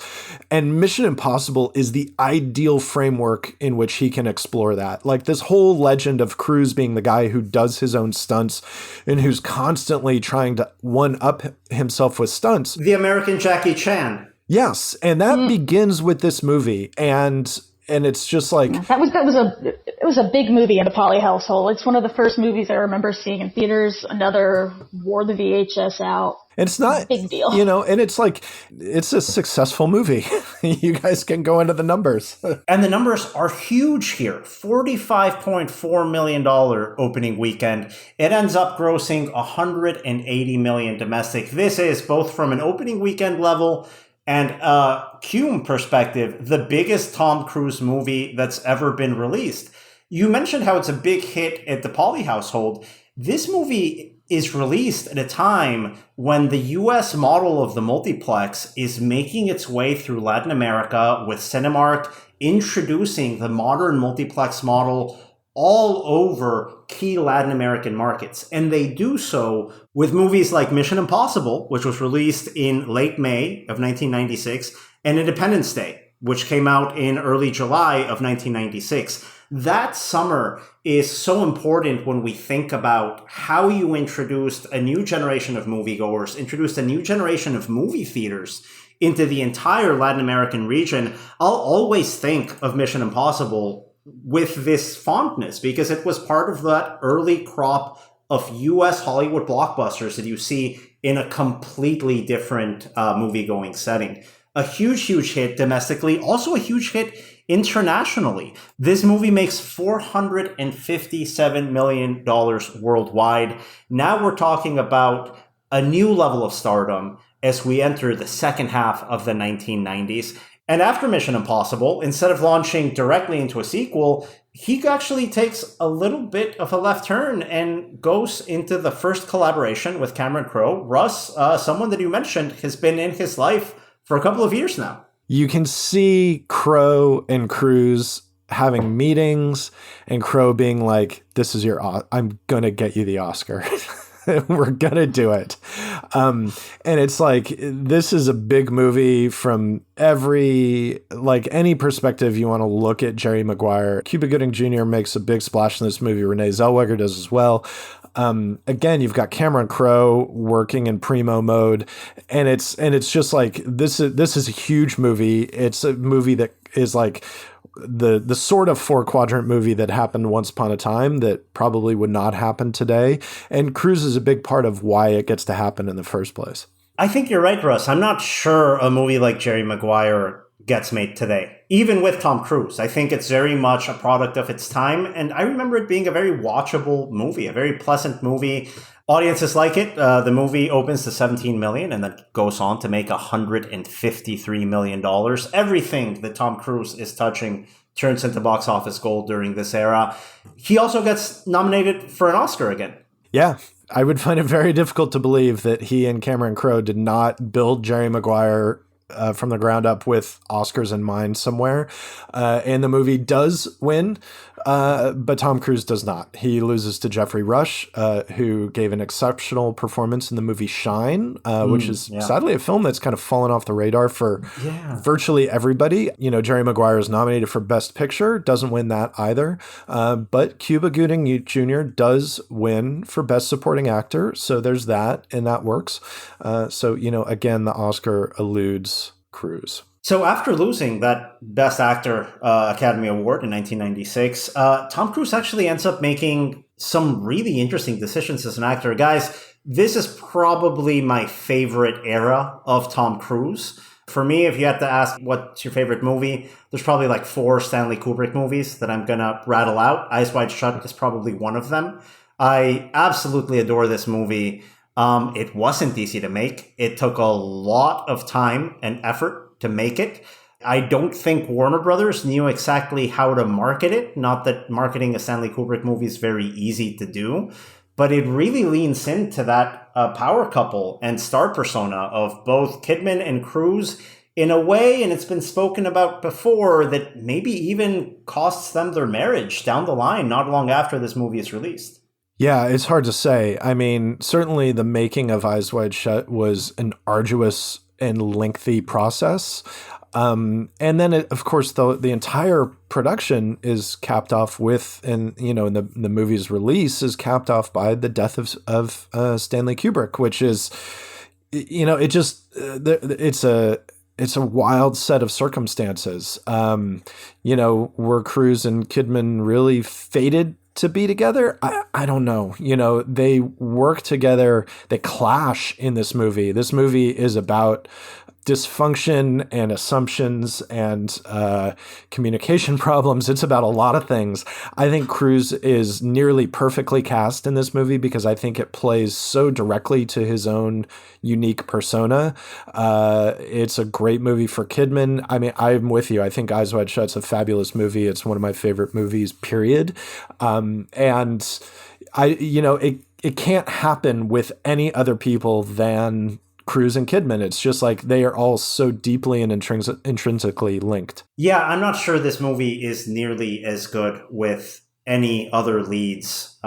[SPEAKER 4] And Mission Impossible is the ideal framework in which he can explore that. Like this whole legend of Cruise being the guy who does his own stunts and who's constantly trying to one-up himself with stunts.
[SPEAKER 2] The American Jackie Chan.
[SPEAKER 4] Yes, and that begins with this movie, and it's just like
[SPEAKER 3] it was a big movie in the Pahle household. It's one of the first movies I remember seeing in theaters. Another wore the VHS out.
[SPEAKER 4] It's not
[SPEAKER 3] big deal,
[SPEAKER 4] and it's like it's a successful movie. You guys can go into the numbers,
[SPEAKER 2] and the numbers are huge here. $45.4 million opening weekend. It ends up grossing $180 million domestic. This is both from an opening weekend level and a cum perspective, the biggest Tom Cruise movie that's ever been released. You mentioned how it's a big hit at the Pahle household. This movie is released at a time when the US model of the multiplex is making its way through Latin America, with Cinemark introducing the modern multiplex model all over key Latin American markets. And they do so with movies like Mission Impossible, which was released in late May of 1996, and Independence Day, which came out in early July of 1996. That summer is so important when we think about how you introduced a new generation of moviegoers, introduced a new generation of movie theaters into the entire Latin American region. I'll always think of Mission Impossible with this fondness because it was part of that early crop of US Hollywood blockbusters that you see in a completely different movie-going setting. A huge hit domestically, also a huge hit internationally. This movie makes $457 million worldwide. Now we're talking about a new level of stardom as we enter the second half of the 1990s. And after Mission Impossible, instead of launching directly into a sequel, he actually takes a little bit of a left turn and goes into the first collaboration with Cameron Crowe. Russ, someone that you mentioned, has been in his life for a couple of years now.
[SPEAKER 4] You can see Crowe and Cruise having meetings and Crowe being like, this is I'm going to get you the Oscar. We're going to do it. And it's like, this is a big movie from any perspective you want to look at Jerry Maguire. Cuba Gooding Jr. makes a big splash in this movie. Renee Zellweger does as well. Again, you've got Cameron Crowe working in primo mode, and it's just like, this is a huge movie. It's a movie that is like the sort of 4-quadrant movie that happened once upon a time that probably would not happen today. And Cruise is a big part of why it gets to happen in the first place.
[SPEAKER 2] I think you're right, Russ. I'm not sure a movie like Jerry Maguire gets made today, even with Tom Cruise. I think it's very much a product of its time. And I remember it being a very watchable movie, a very pleasant movie. Audiences like it. The movie opens to $17 million and then goes on to make $153 million. Everything that Tom Cruise is touching turns into box office gold during this era. He also gets nominated for an Oscar again.
[SPEAKER 4] Yeah. I would find it very difficult to believe that he and Cameron Crowe did not build Jerry Maguire from the ground up with Oscars in mind somewhere. And the movie does win, but Tom Cruise does not. He loses to Jeffrey Rush, who gave an exceptional performance in the movie Shine, which is sadly a film that's kind of fallen off the radar for virtually everybody. You know, Jerry Maguire is nominated for Best Picture, doesn't win that either. But Cuba Gooding Jr. does win for Best Supporting Actor. So there's that, and that works. So, you know, again, the Oscar eludes Cruise.
[SPEAKER 2] So after losing that Best Actor Academy Award in 1996, Tom Cruise actually ends up making some really interesting decisions as an actor. Guys, this is probably my favorite era of Tom Cruise. For me, if you had to ask what's your favorite movie, there's probably like 4 Stanley Kubrick movies that I'm going to rattle out. Eyes Wide Shut is probably one of them. I absolutely adore this movie. It wasn't easy to make. It took a lot of time and effort to make it. I don't think Warner Brothers knew exactly how to market it. Not that marketing a Stanley Kubrick movie is very easy to do, but it really leans into that power couple and star persona of both Kidman and Cruise in a way, and it's been spoken about before, that maybe even costs them their marriage down the line, not long after this movie is released.
[SPEAKER 4] Yeah, it's hard to say. I mean, certainly the making of Eyes Wide Shut was an arduous and lengthy process. And then, of course, the entire production is capped off with, and you know, in the movie's release is capped off by the death of Stanley Kubrick, which is, you know, it's a wild set of circumstances. You know, were Cruise and Kidman really fated to be together? I don't know. You know, they work together, they clash in this movie. This movie is about dysfunction and assumptions and communication problems. It's about a lot of things. I think Cruise is nearly perfectly cast in this movie because I think it plays so directly to his own unique persona. It's a great movie for Kidman. I mean, I'm with you. I think Eyes Wide Shut's a fabulous movie. It's one of my favorite movies, period. And it can't happen with any other people than Cruise and Kidman. It's just like they are all so deeply and intrinsically linked.
[SPEAKER 2] Yeah, I'm not sure this movie is nearly as good with any other leads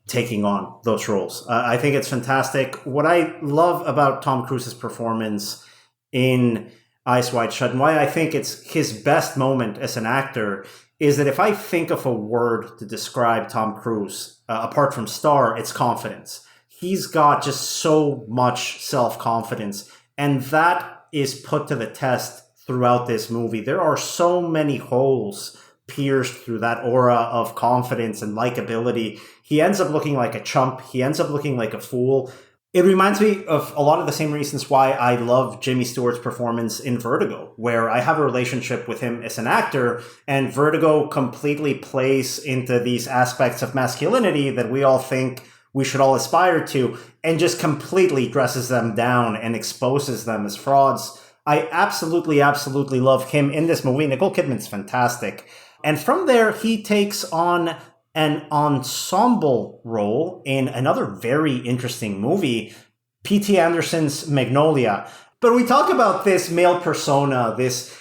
[SPEAKER 2] taking on those roles. I think it's fantastic. What I love about Tom Cruise's performance in Eyes Wide Shut, and why I think it's his best moment as an actor, is that if I think of a word to describe Tom Cruise, apart from star, it's confidence. He's got just so much self-confidence, and that is put to the test throughout this movie. There are so many holes pierced through that aura of confidence and likability. He ends up looking like a chump. He ends up looking like a fool. It reminds me of a lot of the same reasons why I love Jimmy Stewart's performance in Vertigo, where I have a relationship with him as an actor, and Vertigo completely plays into these aspects of masculinity that we all think we should all aspire to, and just completely dresses them down and exposes them as frauds. I absolutely, absolutely love him in this movie. Nicole Kidman's fantastic. And from there, he takes on an ensemble role in another very interesting movie, P.T. Anderson's Magnolia. But we talk about this male persona, this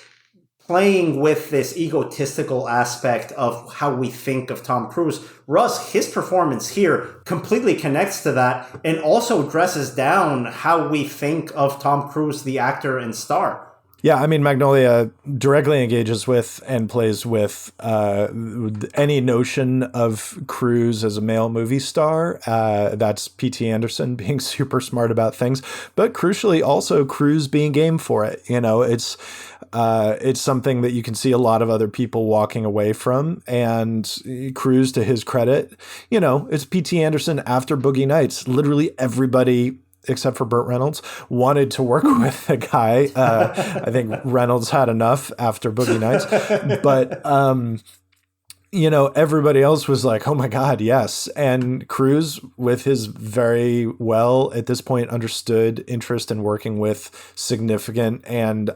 [SPEAKER 2] playing with this egotistical aspect of how we think of Tom Cruise. Russ, his performance here completely connects to that and also dresses down how we think of Tom Cruise, the actor and star.
[SPEAKER 4] Yeah, I mean, Magnolia directly engages with and plays with any notion of Cruise as a male movie star. That's P.T. Anderson being super smart about things, but crucially also Cruise being game for it. You know, it's something that you can see a lot of other people walking away from, and Cruise, to his credit, you know, it's P.T. Anderson after Boogie Nights. Literally everybody, except for Burt Reynolds, wanted to work with the guy. I think Reynolds had enough after Boogie Nights. But, you know, everybody else was like, oh my God, yes. And Cruise, with his very well, at this point, understood interest in working with significant and,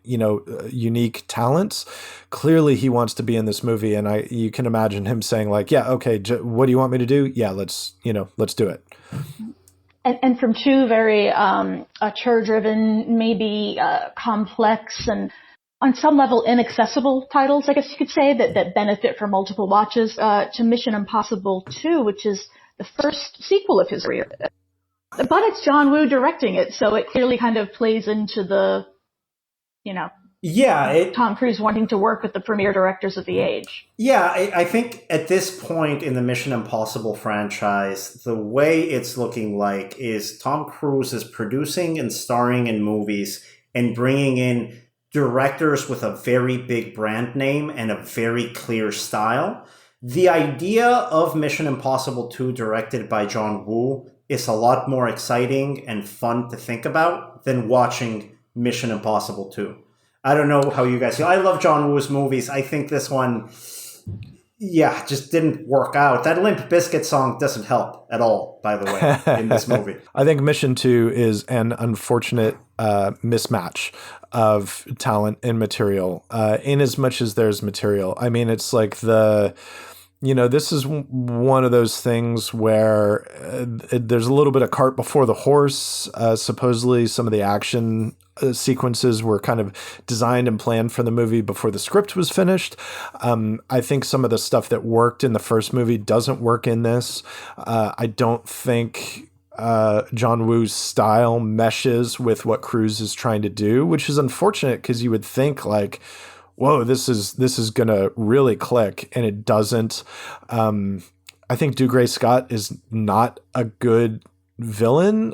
[SPEAKER 4] unique talents, clearly he wants to be in this movie. And you can imagine him saying like, yeah, okay, what do you want me to do? Yeah, let's do it.
[SPEAKER 3] And from two very chur-driven, maybe complex and on some level inaccessible titles, I guess you could say, that benefit from multiple watches, to Mission Impossible 2, which is the first sequel of his career. But it's John Woo directing it, so it clearly kind of plays into the, Tom Cruise wanting to work with the premier directors of the age.
[SPEAKER 2] Yeah, I think at this point in the Mission Impossible franchise, the way it's looking like is Tom Cruise is producing and starring in movies and bringing in directors with a very big brand name and a very clear style. The idea of Mission Impossible 2 directed by John Woo is a lot more exciting and fun to think about than watching Mission Impossible 2. I don't know how you guys feel. I love John Woo's movies. I think this one, just didn't work out. That Limp Bizkit song doesn't help at all, by the way, in this movie.
[SPEAKER 4] I think Mission 2 is an unfortunate mismatch of talent and material, in as much as there's material. I mean, it's like this is one of those things where there's a little bit of cart before the horse. Supposedly some of the action sequences were kind of designed and planned for the movie before the script was finished. I think some of the stuff that worked in the first movie doesn't work in this. I don't think John Woo's style meshes with what Cruise is trying to do, which is unfortunate because you would think like, whoa, this is gonna really click, and it doesn't. I think Dougray Scott is not a good villain.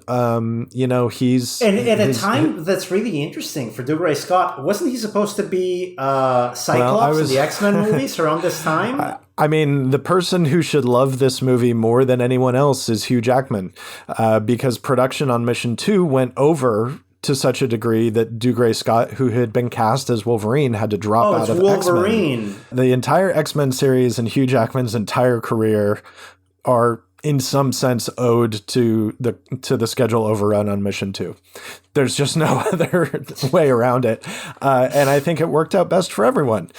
[SPEAKER 4] He's
[SPEAKER 2] at a time that's really interesting for Dougray Scott. Wasn't he supposed to be Cyclops in the X-Men movies around this time?
[SPEAKER 4] I mean, the person who should love this movie more than anyone else is Hugh Jackman, because production on Mission 2 went over to such a degree that Dougray Scott, who had been cast as Wolverine, had to drop out of
[SPEAKER 2] Wolverine.
[SPEAKER 4] X-Men. The entire X-Men series and Hugh Jackman's entire career are in some sense owed to the schedule overrun on Mission 2. There's just no other way around it. And I think it worked out best for everyone,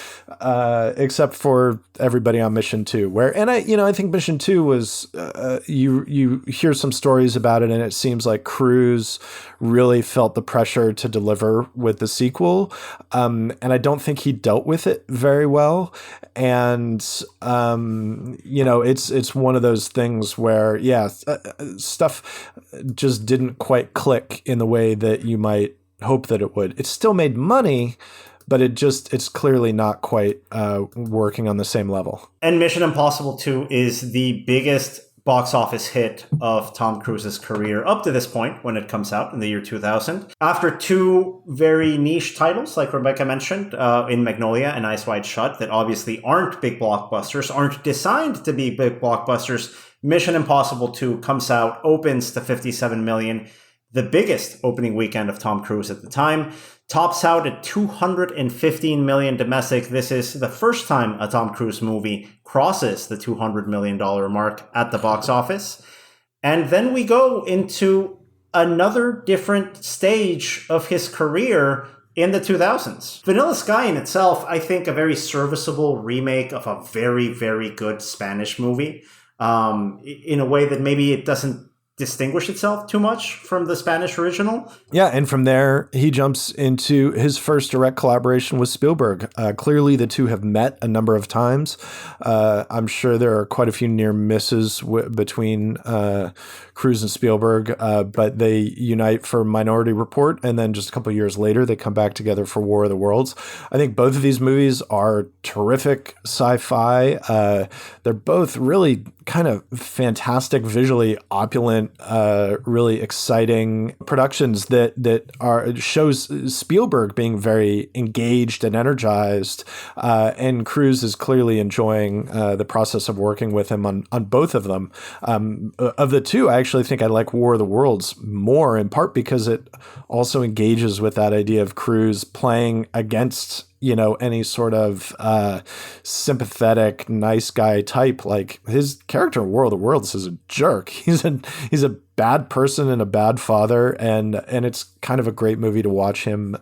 [SPEAKER 4] except for everybody on Mission 2. I think Mission 2 was, you hear some stories about it, and it seems like Cruise really felt the pressure to deliver with the sequel. And I don't think he dealt with it very well. And, it's one of those things where, stuff just didn't quite click in the way that you might hope that it would. It still made money, but it's clearly not quite working on the same level.
[SPEAKER 2] And Mission Impossible 2 is the biggest box office hit of Tom Cruise's career up to this point when it comes out in the year 2000. After two very niche titles, like Rebecca mentioned, in Magnolia and Eyes Wide Shut, that obviously aren't big blockbusters, aren't designed to be big blockbusters, Mission Impossible 2 comes out, opens to 57 million, the biggest opening weekend of Tom Cruise at the time, tops out at 215 million domestic. This is the first time a Tom Cruise movie crosses the $200 million mark at the box office. And then we go into another different stage of his career in the 2000s. Vanilla Sky in itself, I think, a very serviceable remake of a very, very good Spanish movie, in a way that maybe it doesn't distinguish itself too much from the Spanish original.
[SPEAKER 4] Yeah, and from there, he jumps into his first direct collaboration with Spielberg. Clearly, the two have met a number of times. I'm sure there are quite a few near misses between Cruise and Spielberg, but they unite for Minority Report, and then just a couple of years later, they come back together for War of the Worlds. I think both of these movies are terrific sci-fi. They're both really kind of fantastic, visually opulent, really exciting productions that shows Spielberg being very engaged and energized, and Cruise is clearly enjoying the process of working with him on both of them. Of the two, I actually think I like War of the Worlds more, in part because it also engages with that idea of Cruise playing against any sort of sympathetic, nice guy type. Like, his character in War of the Worlds is a jerk. He's a bad person and a bad father, and it's kind of a great movie to watch him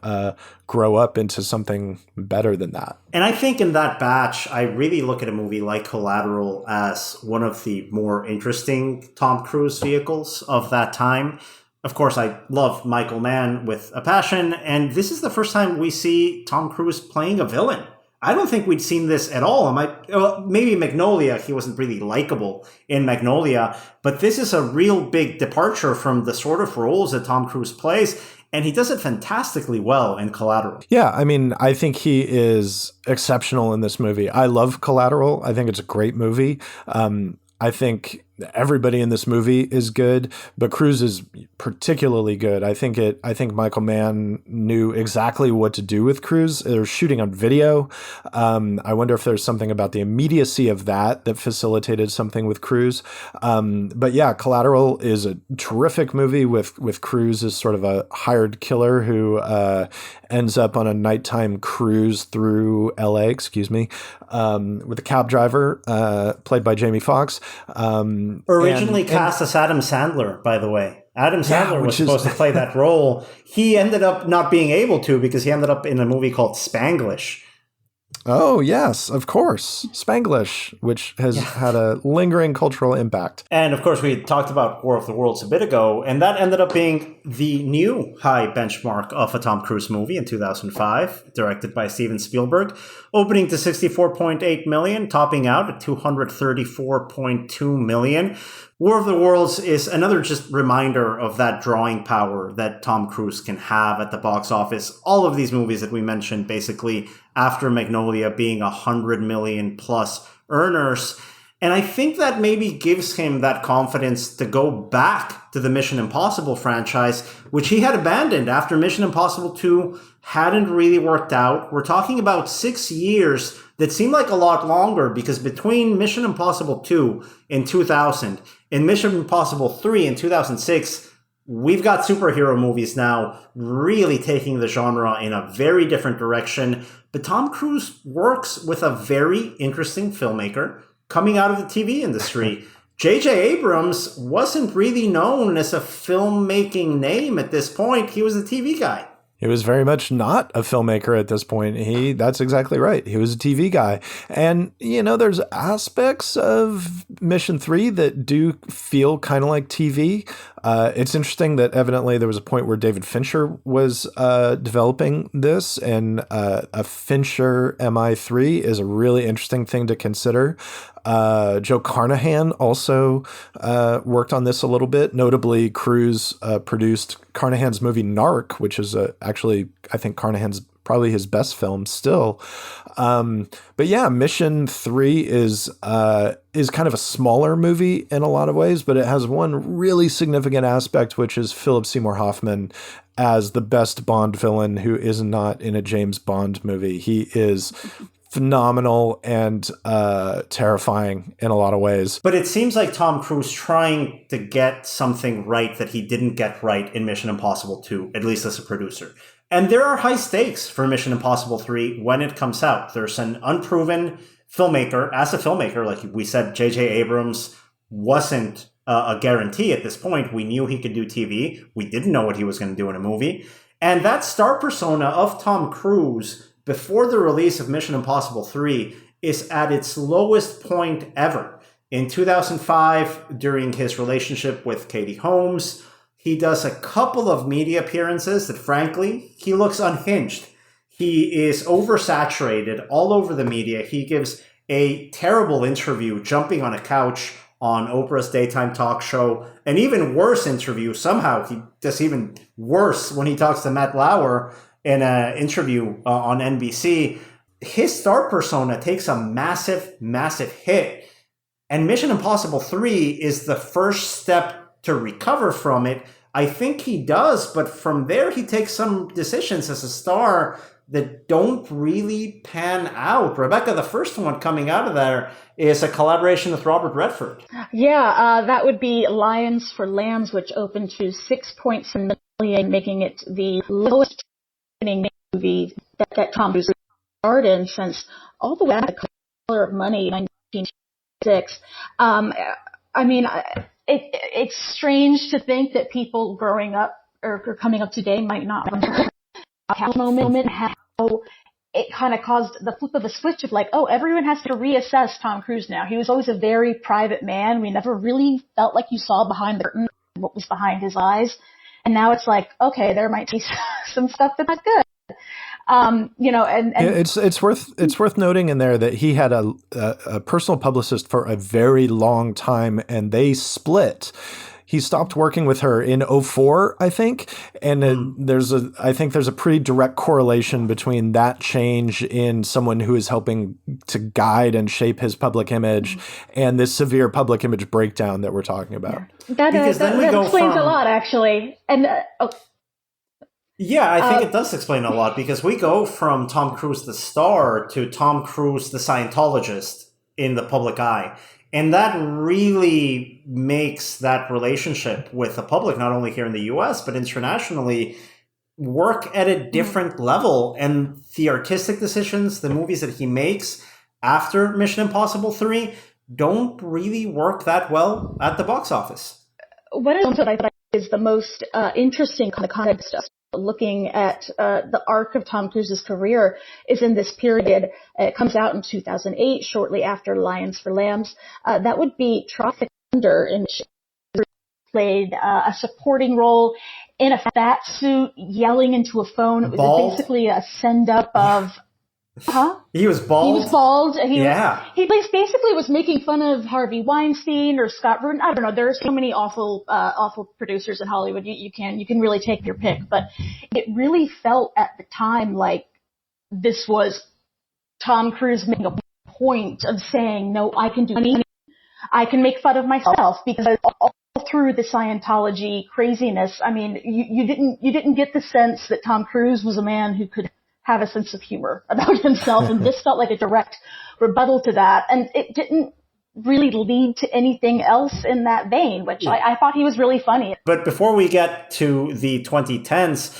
[SPEAKER 4] grow up into something better than that.
[SPEAKER 2] And I think in that batch, I really look at a movie like Collateral as one of the more interesting Tom Cruise vehicles of that time. Of course, I love Michael Mann with a passion, and this is the first time we see Tom Cruise playing a villain. I don't think we'd seen this at all. Maybe Magnolia, he wasn't really likable in Magnolia, but this is a real big departure from the sort of roles that Tom Cruise plays, and he does it fantastically well in Collateral.
[SPEAKER 4] Yeah, I mean, I think he is exceptional in this movie. I love Collateral. I think it's a great movie. I think everybody in this movie is good, but Cruise is particularly good. I think Michael Mann knew exactly what to do with Cruise. They're shooting on video. I wonder if there's something about the immediacy of that facilitated something with Cruise. But yeah, Collateral is a terrific movie with Cruise as sort of a hired killer who ends up on a nighttime cruise through LA, with a cab driver played by Jamie Foxx.
[SPEAKER 2] Originally cast as Adam Sandler, by the way. Adam Sandler was supposed to play that role. He ended up not being able to because he ended up in a movie called Spanglish.
[SPEAKER 4] Oh, yes, of course. Spanglish, which has had a lingering cultural impact.
[SPEAKER 2] And of course, we talked about War of the Worlds a bit ago, and that ended up being the new high benchmark of a Tom Cruise movie in 2005, directed by Steven Spielberg, opening to 64.8 million, topping out at 234.2 million. War of the Worlds is another just reminder of that drawing power that Tom Cruise can have at the box office. All of these movies that we mentioned, basically after Magnolia being 100 million plus earners. And I think that maybe gives him that confidence to go back to the Mission Impossible franchise, which he had abandoned after Mission Impossible 2 hadn't really worked out. We're talking about 6 years that seemed like a lot longer, because between Mission Impossible 2 in 2000 and Mission Impossible 3 in 2006, we've got superhero movies now really taking the genre in a very different direction. But Tom Cruise works with a very interesting filmmaker coming out of the TV industry. J.J. Abrams wasn't really known as a filmmaking name at this point. He was a TV guy.
[SPEAKER 4] He was very much not a filmmaker at this point. That's exactly right. He was a TV guy. And, there's aspects of Mission 3 that do feel kind of like TV. It's interesting that evidently there was a point where David Fincher was developing this, and a Fincher MI3 is a really interesting thing to consider. Joe Carnahan also worked on this a little bit. Notably, Cruise produced Carnahan's movie Narc, which is actually, I think, Carnahan's probably his best film still. But yeah, Mission 3 is kind of a smaller movie in a lot of ways, but it has one really significant aspect, which is Philip Seymour Hoffman as the best Bond villain who is not in a James Bond movie. He is phenomenal and terrifying in a lot of ways.
[SPEAKER 2] But it seems like Tom Cruise trying to get something right that he didn't get right in Mission Impossible 2, at least as a producer. And there are high stakes for Mission Impossible 3 when it comes out. There's an unproven filmmaker. As a filmmaker, like we said, J.J. Abrams wasn't a guarantee at this point. We knew he could do TV. We didn't know what he was going to do in a movie. And that star persona of Tom Cruise before the release of Mission Impossible 3 is at its lowest point ever. In 2005, during his relationship with Katie Holmes, he does a couple of media appearances that, frankly, he looks unhinged. He is oversaturated all over the media. He gives a terrible interview jumping on a couch on Oprah's daytime talk show. An even worse interview, somehow he does even worse when he talks to Matt Lauer in an interview on NBC. His star persona takes a massive, massive hit. And Mission Impossible 3 is the first step to recover from it. I think he does, but from there he takes some decisions as a star that don't really pan out. Rebecca, the first one coming out of there is a collaboration with Robert Redford.
[SPEAKER 3] Yeah, that would be Lions for Lambs, which opened to 6.7 million, making it the lowest opening movie that Tom Cruise starred in since all the way back to Color of Money, 1996. I mean, it's strange to think that people growing up or coming up today might not remember how moment how it kind of caused the flip of a switch of like, oh, everyone has to reassess Tom Cruise now. He was always a very private man. We never really felt like you saw behind the curtain what was behind his eyes. And now it's like, okay, there might be some stuff that's not good. And
[SPEAKER 4] it's worth noting in there that he had a personal publicist for a very long time, and they split. He stopped working with her in 2004, I think, and I think there's a pretty direct correlation between that change in someone who is helping to guide and shape his public image and this severe public image breakdown that we're talking about.
[SPEAKER 3] That explains a lot, actually. And
[SPEAKER 2] yeah, I think it does explain a lot, because we go from Tom Cruise the star to Tom Cruise the Scientologist in the public eye. And that really makes that relationship with the public, not only here in the US, but internationally, work at a different level. And the artistic decisions, the movies that he makes after Mission Impossible 3 don't really work that well at the box office.
[SPEAKER 3] One of the that I thought is the most interesting kind of stuff, looking at the arc of Tom Cruise's career, is in this period. It comes out in 2008, shortly after Lions for Lambs. That would be Tropic Thunder, in which he played a supporting role in a fat suit, yelling into a phone. It was basically a send-up of... Huh?
[SPEAKER 2] He was bald?
[SPEAKER 3] He was bald. He basically was making fun of Harvey Weinstein or Scott Rudin. I don't know. There are so many awful producers in Hollywood. You can really take your pick. But it really felt at the time like this was Tom Cruise making a point of saying, no, I can do anything. I can make fun of myself, because all through the Scientology craziness, I mean, you didn't get the sense that Tom Cruise was a man who could have a sense of humor about himself, and this felt like a direct rebuttal to that. And it didn't really lead to anything else in that vein, which I thought he was really funny.
[SPEAKER 2] But before we get to the 2010s,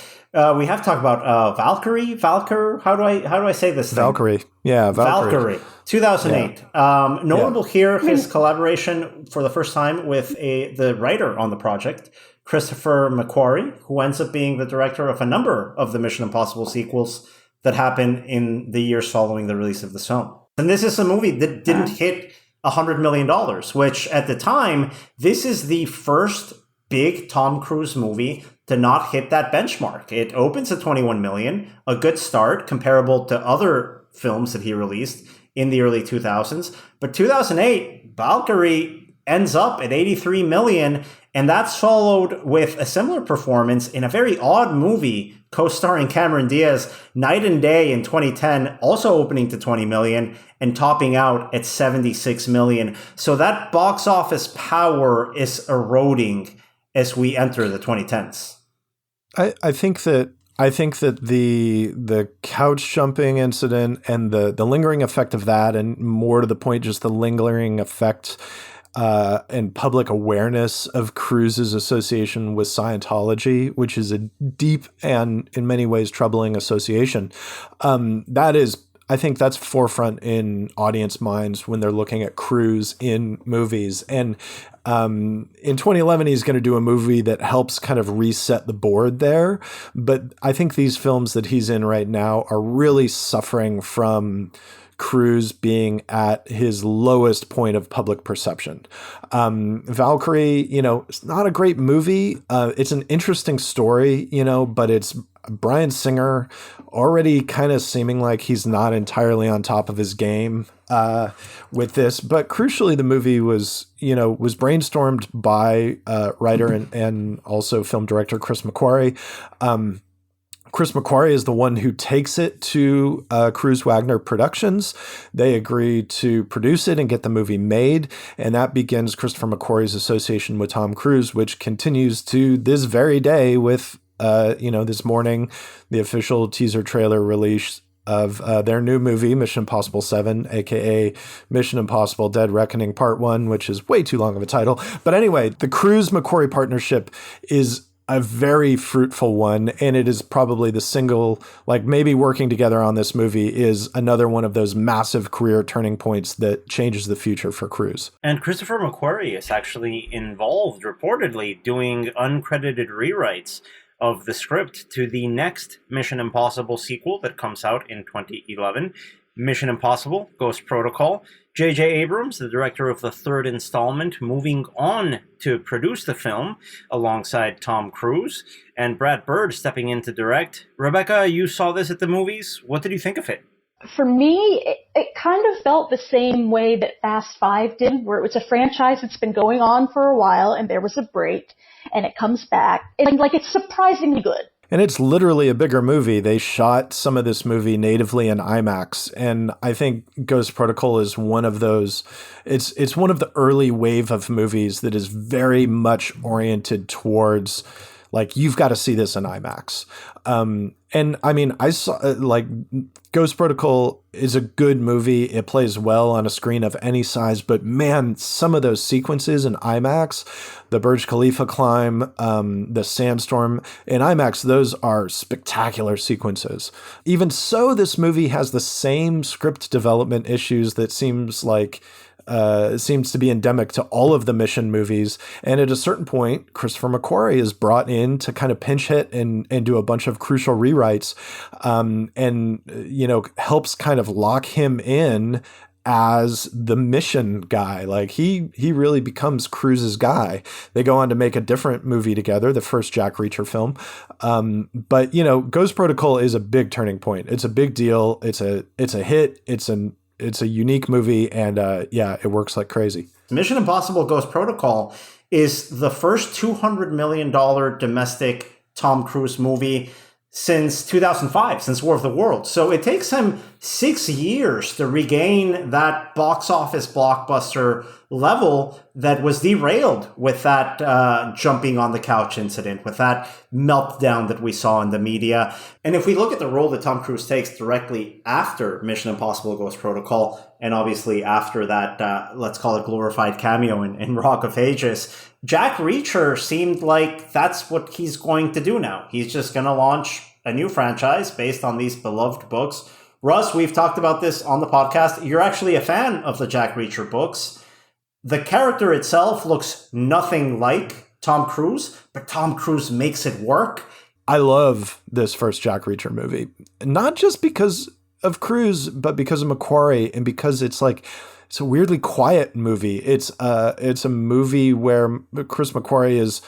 [SPEAKER 2] we have to talk about Valkyrie. How do I say this thing?
[SPEAKER 4] Valkyrie. Yeah, Valkyrie.
[SPEAKER 2] 2008. Yeah. Notable here, his collaboration for the first time with the writer on the project, Christopher McQuarrie, who ends up being the director of a number of the Mission Impossible sequels that happened in the years following the release of this film. And this is a movie that didn't hit $100 million, which at the time, this is the first big Tom Cruise movie to not hit that benchmark. It opens at 21 million, a good start comparable to other films that he released in the early 2000s. But 2008, Valkyrie ends up at 83 million, and that's followed with a similar performance in a very odd movie co-starring Cameron Diaz, Night and Day, in 2010, also opening to 20 million and topping out at 76 million. So that box office power is eroding as we enter the 2010s.
[SPEAKER 4] I think that I think that the couch jumping incident and the lingering effect of that, and more to the point, just the lingering effect and public awareness of Cruise's association with Scientology, which is a deep and in many ways troubling association. I think that's forefront in audience minds when they're looking at Cruise in movies. And in 2011, he's going to do a movie that helps kind of reset the board there. But I think these films that he's in right now are really suffering from Cruise being at his lowest point of public perception. Valkyrie, it's not a great movie. It's an interesting story, but it's Bryan Singer already kind of seeming like he's not entirely on top of his game with this. But crucially, the movie was brainstormed by writer and also film director Chris McQuarrie. Chris McQuarrie is the one who takes it to Cruise Wagner Productions. They agree to produce it and get the movie made. And that begins Christopher McQuarrie's association with Tom Cruise, which continues to this very day with, this morning, the official teaser trailer release of their new movie, Mission Impossible 7, aka Mission Impossible Dead Reckoning Part 1, which is way too long of a title. But anyway, the Cruise-McQuarrie partnership is a very fruitful one, and it is probably the single, maybe working together on this movie is another one of those massive career turning points that changes the future for Cruise.
[SPEAKER 2] And Christopher McQuarrie is actually involved, reportedly, doing uncredited rewrites of the script to the next Mission Impossible sequel that comes out in 2011, Mission Impossible Ghost Protocol. J.J. Abrams, the director of the third installment, moving on to produce the film alongside Tom Cruise, and Brad Bird stepping in to direct. Rebecca, you saw this at the movies. What did you think of it?
[SPEAKER 3] For me, it kind of felt the same way that Fast 5 did, where it was a franchise that's been going on for a while, and there was a break, and it comes back. It's surprisingly good.
[SPEAKER 4] And it's literally a bigger movie. They shot some of this movie natively in IMAX. And I think Ghost Protocol is one of those. It's one of the early wave of movies that is very much oriented towards, you've got to see this in IMAX. And I mean, I saw Ghost Protocol is a good movie. It plays well on a screen of any size, but man, some of those sequences in IMAX, the Burj Khalifa climb, the sandstorm in IMAX, those are spectacular sequences. Even so, this movie has the same script development issues that seems to be endemic to all of the Mission movies. And at a certain point, Christopher McQuarrie is brought in to kind of pinch hit and do a bunch of crucial rewrites, and helps kind of lock him in as the Mission guy. He really becomes Cruise's guy. They go on to make a different movie together, the first Jack Reacher film. But Ghost Protocol is a big turning point. It's a big deal. It's a hit. It's a unique movie, and it works like crazy.
[SPEAKER 2] Mission Impossible Ghost Protocol is the first $200 million domestic Tom Cruise movie since 2005, since War of the Worlds. So it takes him 6 years to regain that box office blockbuster level that was derailed with that jumping on the couch incident, with that meltdown that we saw in the media. And if we look at the role that Tom Cruise takes directly after Mission Impossible Ghost Protocol, and obviously after that, let's call it glorified cameo in Rock of Ages, Jack Reacher seemed like that's what he's going to do now. He's just going to launch a new franchise based on these beloved books. Russ, we've talked about this on the podcast. You're actually a fan of the Jack Reacher books. The character itself looks nothing like Tom Cruise, but Tom Cruise makes it work.
[SPEAKER 4] I love this first Jack Reacher movie, not just because of Cruise, but because of McQuarrie, and because it's a weirdly quiet movie. It's a movie where Chris McQuarrie is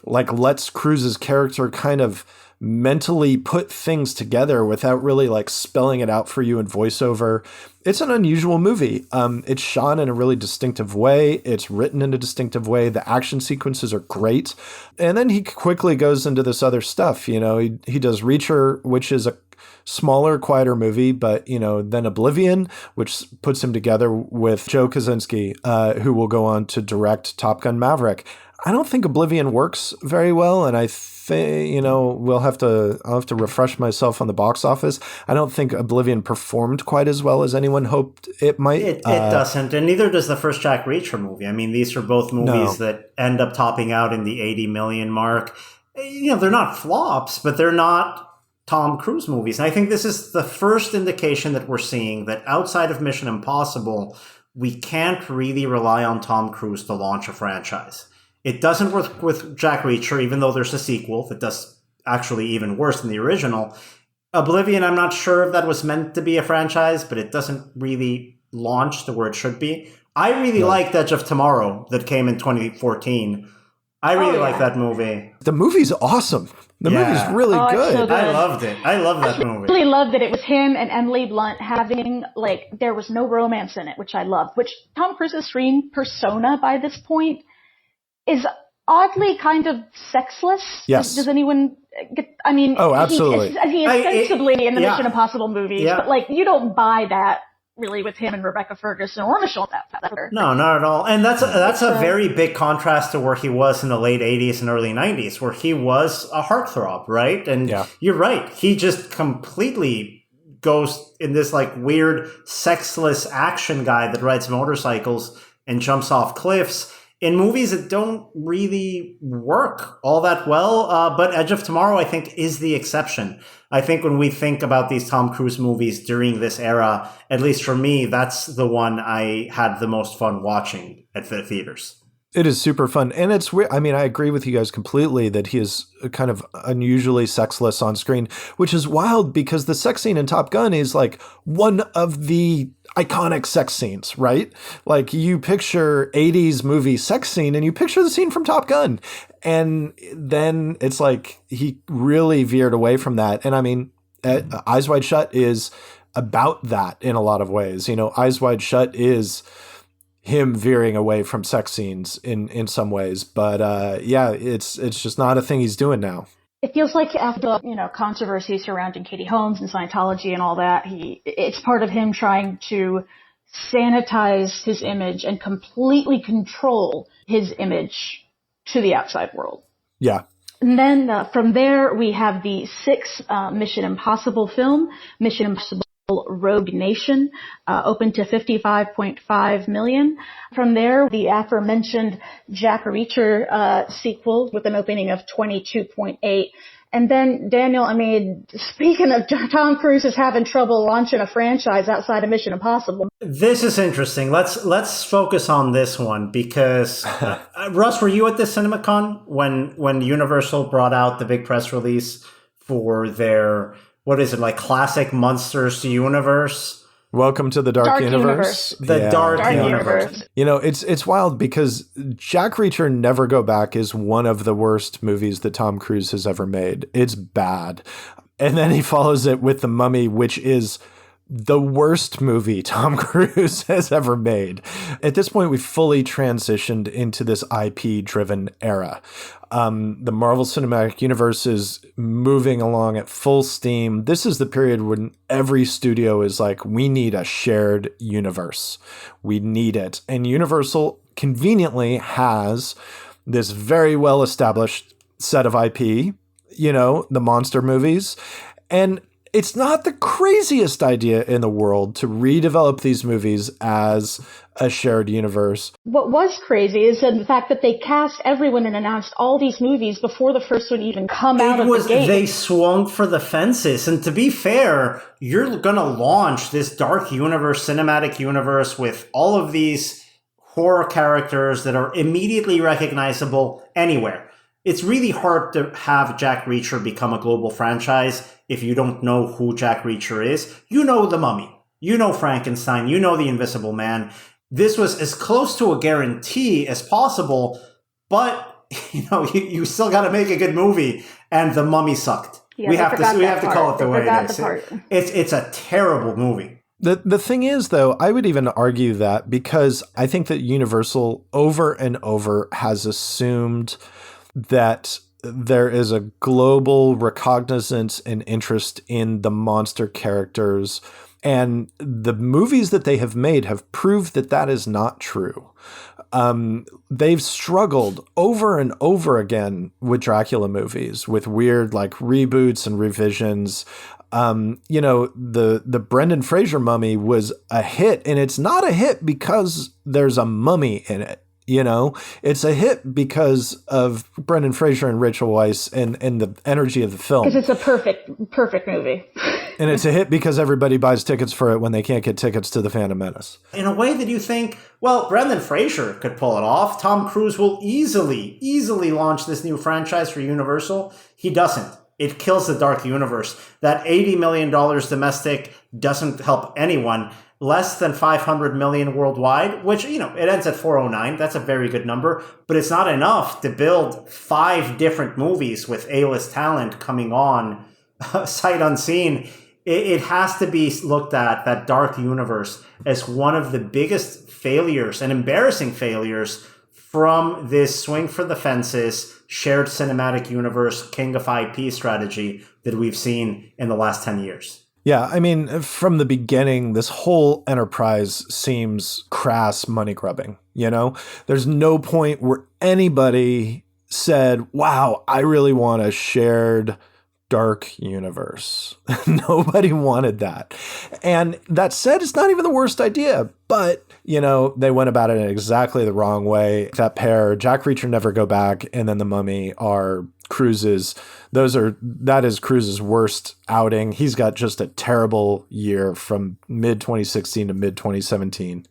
[SPEAKER 4] lets Cruise's character kind of mentally put things together without really spelling it out for you in voiceover. It's an unusual movie. It's shot in a really distinctive way. It's written in a distinctive way. The action sequences are great. And then he quickly goes into this other stuff. He does Reacher, which is a smaller, quieter movie, but, then Oblivion, which puts him together with Joe Kosinski, who will go on to direct Top Gun Maverick. I don't think Oblivion works very well, and I think, I'll have to refresh myself on the box office. I don't think Oblivion performed quite as well as anyone hoped it might.
[SPEAKER 2] It doesn't, and neither does the first Jack Reacher movie. I mean, these are both movies that end up topping out in the 80 million mark. They're not flops, but they're not Tom Cruise movies. And I think this is the first indication that we're seeing that outside of Mission Impossible, we can't really rely on Tom Cruise to launch a franchise. It doesn't work with Jack Reacher, even though there's a sequel that does actually even worse than the original. Oblivion, I'm not sure if that was meant to be a franchise, but it doesn't really launch to where it should be. I really liked Edge of Tomorrow that came in 2014. I really like that movie.
[SPEAKER 4] The movie's awesome. The movie's really good.
[SPEAKER 3] So good.
[SPEAKER 2] I loved it. I love that movie.
[SPEAKER 3] I really loved that it was him and Emily Blunt having, there was no romance in it, which I loved. Which Tom Cruise's screen persona by this point is oddly kind of sexless.
[SPEAKER 4] Yes.
[SPEAKER 3] Does anyone get,
[SPEAKER 4] absolutely.
[SPEAKER 3] He is ostensibly in the Mission Impossible movies,
[SPEAKER 2] Yeah.
[SPEAKER 3] but you don't buy that really with him and Rebecca Ferguson or Michelle Pfeiffer.
[SPEAKER 2] No, not at all. And that's a very big contrast to where he was in the late 80s and early 90s, where he was a heartthrob, right? And you're right. He just completely goes in this weird sexless action guy that rides motorcycles and jumps off cliffs in movies that don't really work all that well. But Edge of Tomorrow, I think, is the exception. I think when we think about these Tom Cruise movies during this era, at least for me, that's the one I had the most fun watching at the theaters.
[SPEAKER 4] It is super fun. And it's weird. I mean, I agree with you guys completely that he is kind of unusually sexless on screen, which is wild because the sex scene in Top Gun is one of the iconic sex scenes, right? You picture 80s movie sex scene and you picture the scene from Top Gun. And then it's he really veered away from that. And I mean, Eyes Wide Shut is about that in a lot of ways. Eyes Wide Shut is him veering away from sex scenes in some ways. But it's just not a thing he's doing now.
[SPEAKER 3] It feels like after, controversy surrounding Katie Holmes and Scientology and all that, it's part of him trying to sanitize his image and completely control his image to the outside world.
[SPEAKER 4] Yeah.
[SPEAKER 3] And then from there, we have the sixth Mission Impossible film, Mission Impossible Rogue Nation, opened to $55.5 million. From there, the aforementioned Jack Reacher sequel with an opening of $22.8. And then, Daniel, speaking of Tom Cruise is having trouble launching a franchise outside of Mission Impossible.
[SPEAKER 2] This is interesting. Let's focus on this one because, Russ, were you at the CinemaCon when Universal brought out the big press release for their, what is it, classic Monsters Universe?
[SPEAKER 4] Welcome to the Dark Universe.
[SPEAKER 2] The Dark Universe.
[SPEAKER 4] It's wild because Jack Reacher Never Go Back is one of the worst movies that Tom Cruise has ever made. It's bad. And then he follows it with The Mummy, which is the worst movie Tom Cruise has ever made. At this point, we've fully transitioned into this IP-driven era. The Marvel Cinematic Universe is moving along at full steam. This is the period when every studio is we need a shared universe. We need it. And Universal conveniently has this very well-established set of IP, the monster movies. And it's not the craziest idea in the world to redevelop these movies as a shared universe.
[SPEAKER 3] What was crazy is the fact that they cast everyone and announced all these movies before the first one even come out of the gate.
[SPEAKER 2] They swung for the fences. And to be fair, you're going to launch this dark universe, cinematic universe with all of these horror characters that are immediately recognizable anywhere. It's really hard to have Jack Reacher become a global franchise if you don't know who Jack Reacher is. You know The Mummy. You know Frankenstein. You know The Invisible Man. This was as close to a guarantee as possible, but you still got to make a good movie, and The Mummy sucked.
[SPEAKER 3] Yeah,
[SPEAKER 2] we have to call it the way it is. It's a terrible movie.
[SPEAKER 4] The thing is, though, I would even argue that because I think that Universal over and over has assumed that there is a global recognizance and interest in the monster characters. And the movies that they have made have proved that that is not true. They've struggled over and over again with Dracula movies, with weird like reboots and revisions. The Brendan Fraser mummy was a hit, and it's not a hit because there's a mummy in it. It's a hit because of Brendan Fraser and Rachel Weisz and the energy of the film.
[SPEAKER 3] Because it's a perfect movie.
[SPEAKER 4] And it's a hit because everybody buys tickets for it when they can't get tickets to The Phantom Menace.
[SPEAKER 2] In a way that you think, well, Brendan Fraser could pull it off. Tom Cruise will easily launch this new franchise for Universal. He doesn't. It kills the dark universe. That $80 million domestic doesn't help anyone. Less than 500 million worldwide, which, it ends at 409. That's a very good number, but it's not enough to build 5 different movies with A-list talent coming on sight unseen. It has to be looked at, that dark universe, as one of the biggest failures and embarrassing failures from this swing for the fences, shared cinematic universe, king of IP strategy that we've seen in the last 10 years.
[SPEAKER 4] Yeah, I mean, from the beginning, this whole enterprise seems crass money grubbing. There's no point where anybody said, wow, I really want a shared dark universe. Nobody wanted that. And that said, it's not even the worst idea, but they went about it in exactly the wrong way. That pair, Jack Reacher Never Go Back and then The Mummy, are Cruise's. That is Cruise's worst outing. He's got just a terrible year from mid 2016 to mid 2017.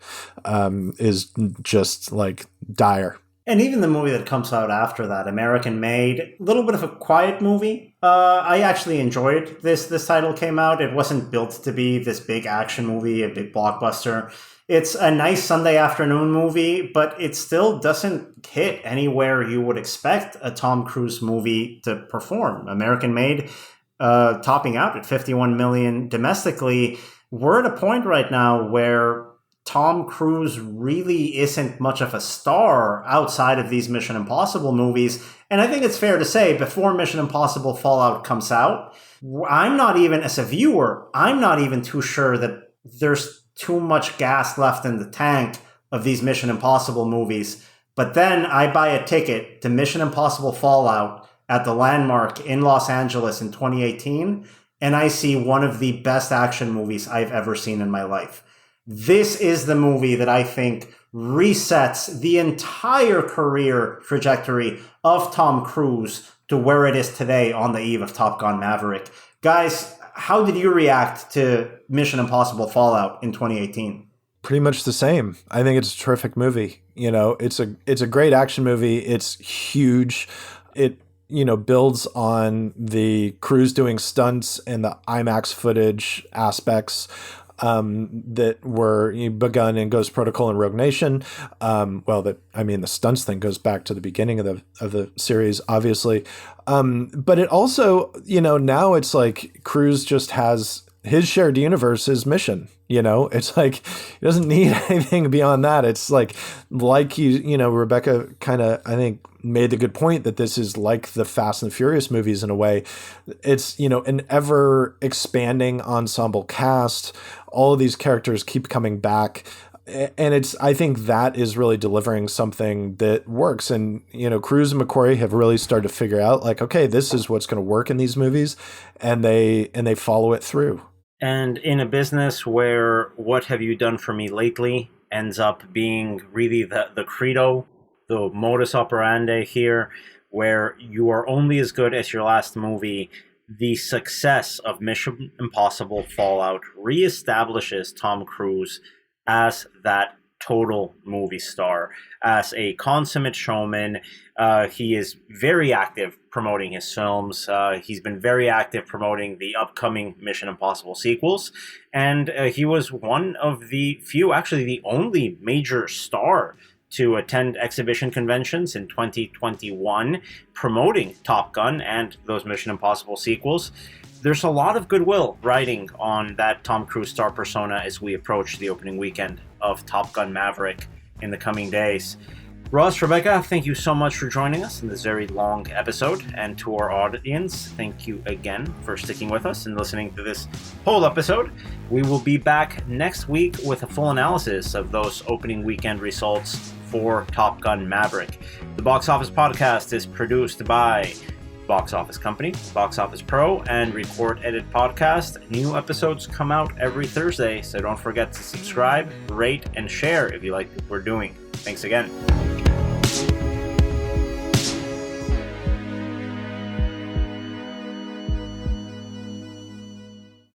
[SPEAKER 4] Is just like dire.
[SPEAKER 2] And even the movie that comes out after that, American Made, a little bit of a quiet movie. I actually enjoyed this title came out. It wasn't built to be this big action movie, a big blockbuster. It's a nice Sunday afternoon movie, but it still doesn't hit anywhere you would expect a Tom Cruise movie to perform. American Made, topping out at 51 million domestically. We're at a point right now where Tom Cruise really isn't much of a star outside of these Mission Impossible movies. And I think it's fair to say, before Mission Impossible Fallout comes out, as a viewer, I'm not even too sure that there's too much gas left in the tank of these Mission Impossible movies. But then I buy a ticket to Mission Impossible Fallout at the Landmark in Los Angeles in 2018, and I see one of the best action movies I've ever seen in my life. This is the movie that I think resets the entire career trajectory of Tom Cruise to where it is today on the eve of Top Gun Maverick. Guys, how did you react to Mission Impossible Fallout in 2018?
[SPEAKER 4] Pretty much the same. I think it's a terrific movie. It's a great action movie. It's huge. It builds on the Cruise doing stunts and the IMAX footage aspects that were begun in Ghost Protocol and Rogue Nation. The stunts thing goes back to the beginning of the series, obviously. But it also, now it's like Cruise just has his shared universe is Mission. It's like he doesn't need anything beyond that. It's like Rebecca kind of, I think, made the good point that this is like the Fast and Furious movies in a way. It's, an ever expanding ensemble cast. All of these characters keep coming back. And I think that is really delivering something that works. And, Cruise and McQuarrie have really started to figure out like, okay, this is what's going to work in these movies. And they follow it through.
[SPEAKER 2] And in a business where what have you done for me lately ends up being really the credo, the modus operandi here, where you are only as good as your last movie, the success of Mission Impossible Fallout reestablishes Tom Cruise as that total movie star, as a consummate showman. He is very active promoting his films. He's been very active promoting the upcoming Mission Impossible sequels. And he was one of the few, actually the only major star to attend exhibition conventions in 2021 promoting Top Gun and those Mission Impossible sequels. There's a lot of goodwill riding on that Tom Cruise star persona as we approach the opening weekend of Top Gun Maverick in the coming days. Russ, Rebecca, thank you so much for joining us in this very long episode. And to our audience, thank you again for sticking with us and listening to this whole episode. We will be back next week with a full analysis of those opening weekend results for Top Gun Maverick. The Box Office Podcast is produced by Box Office Company, Box Office Pro, and Record Edit Podcast. New episodes come out every Thursday, so don't forget to subscribe, rate, and share if you like what we're doing. Thanks again.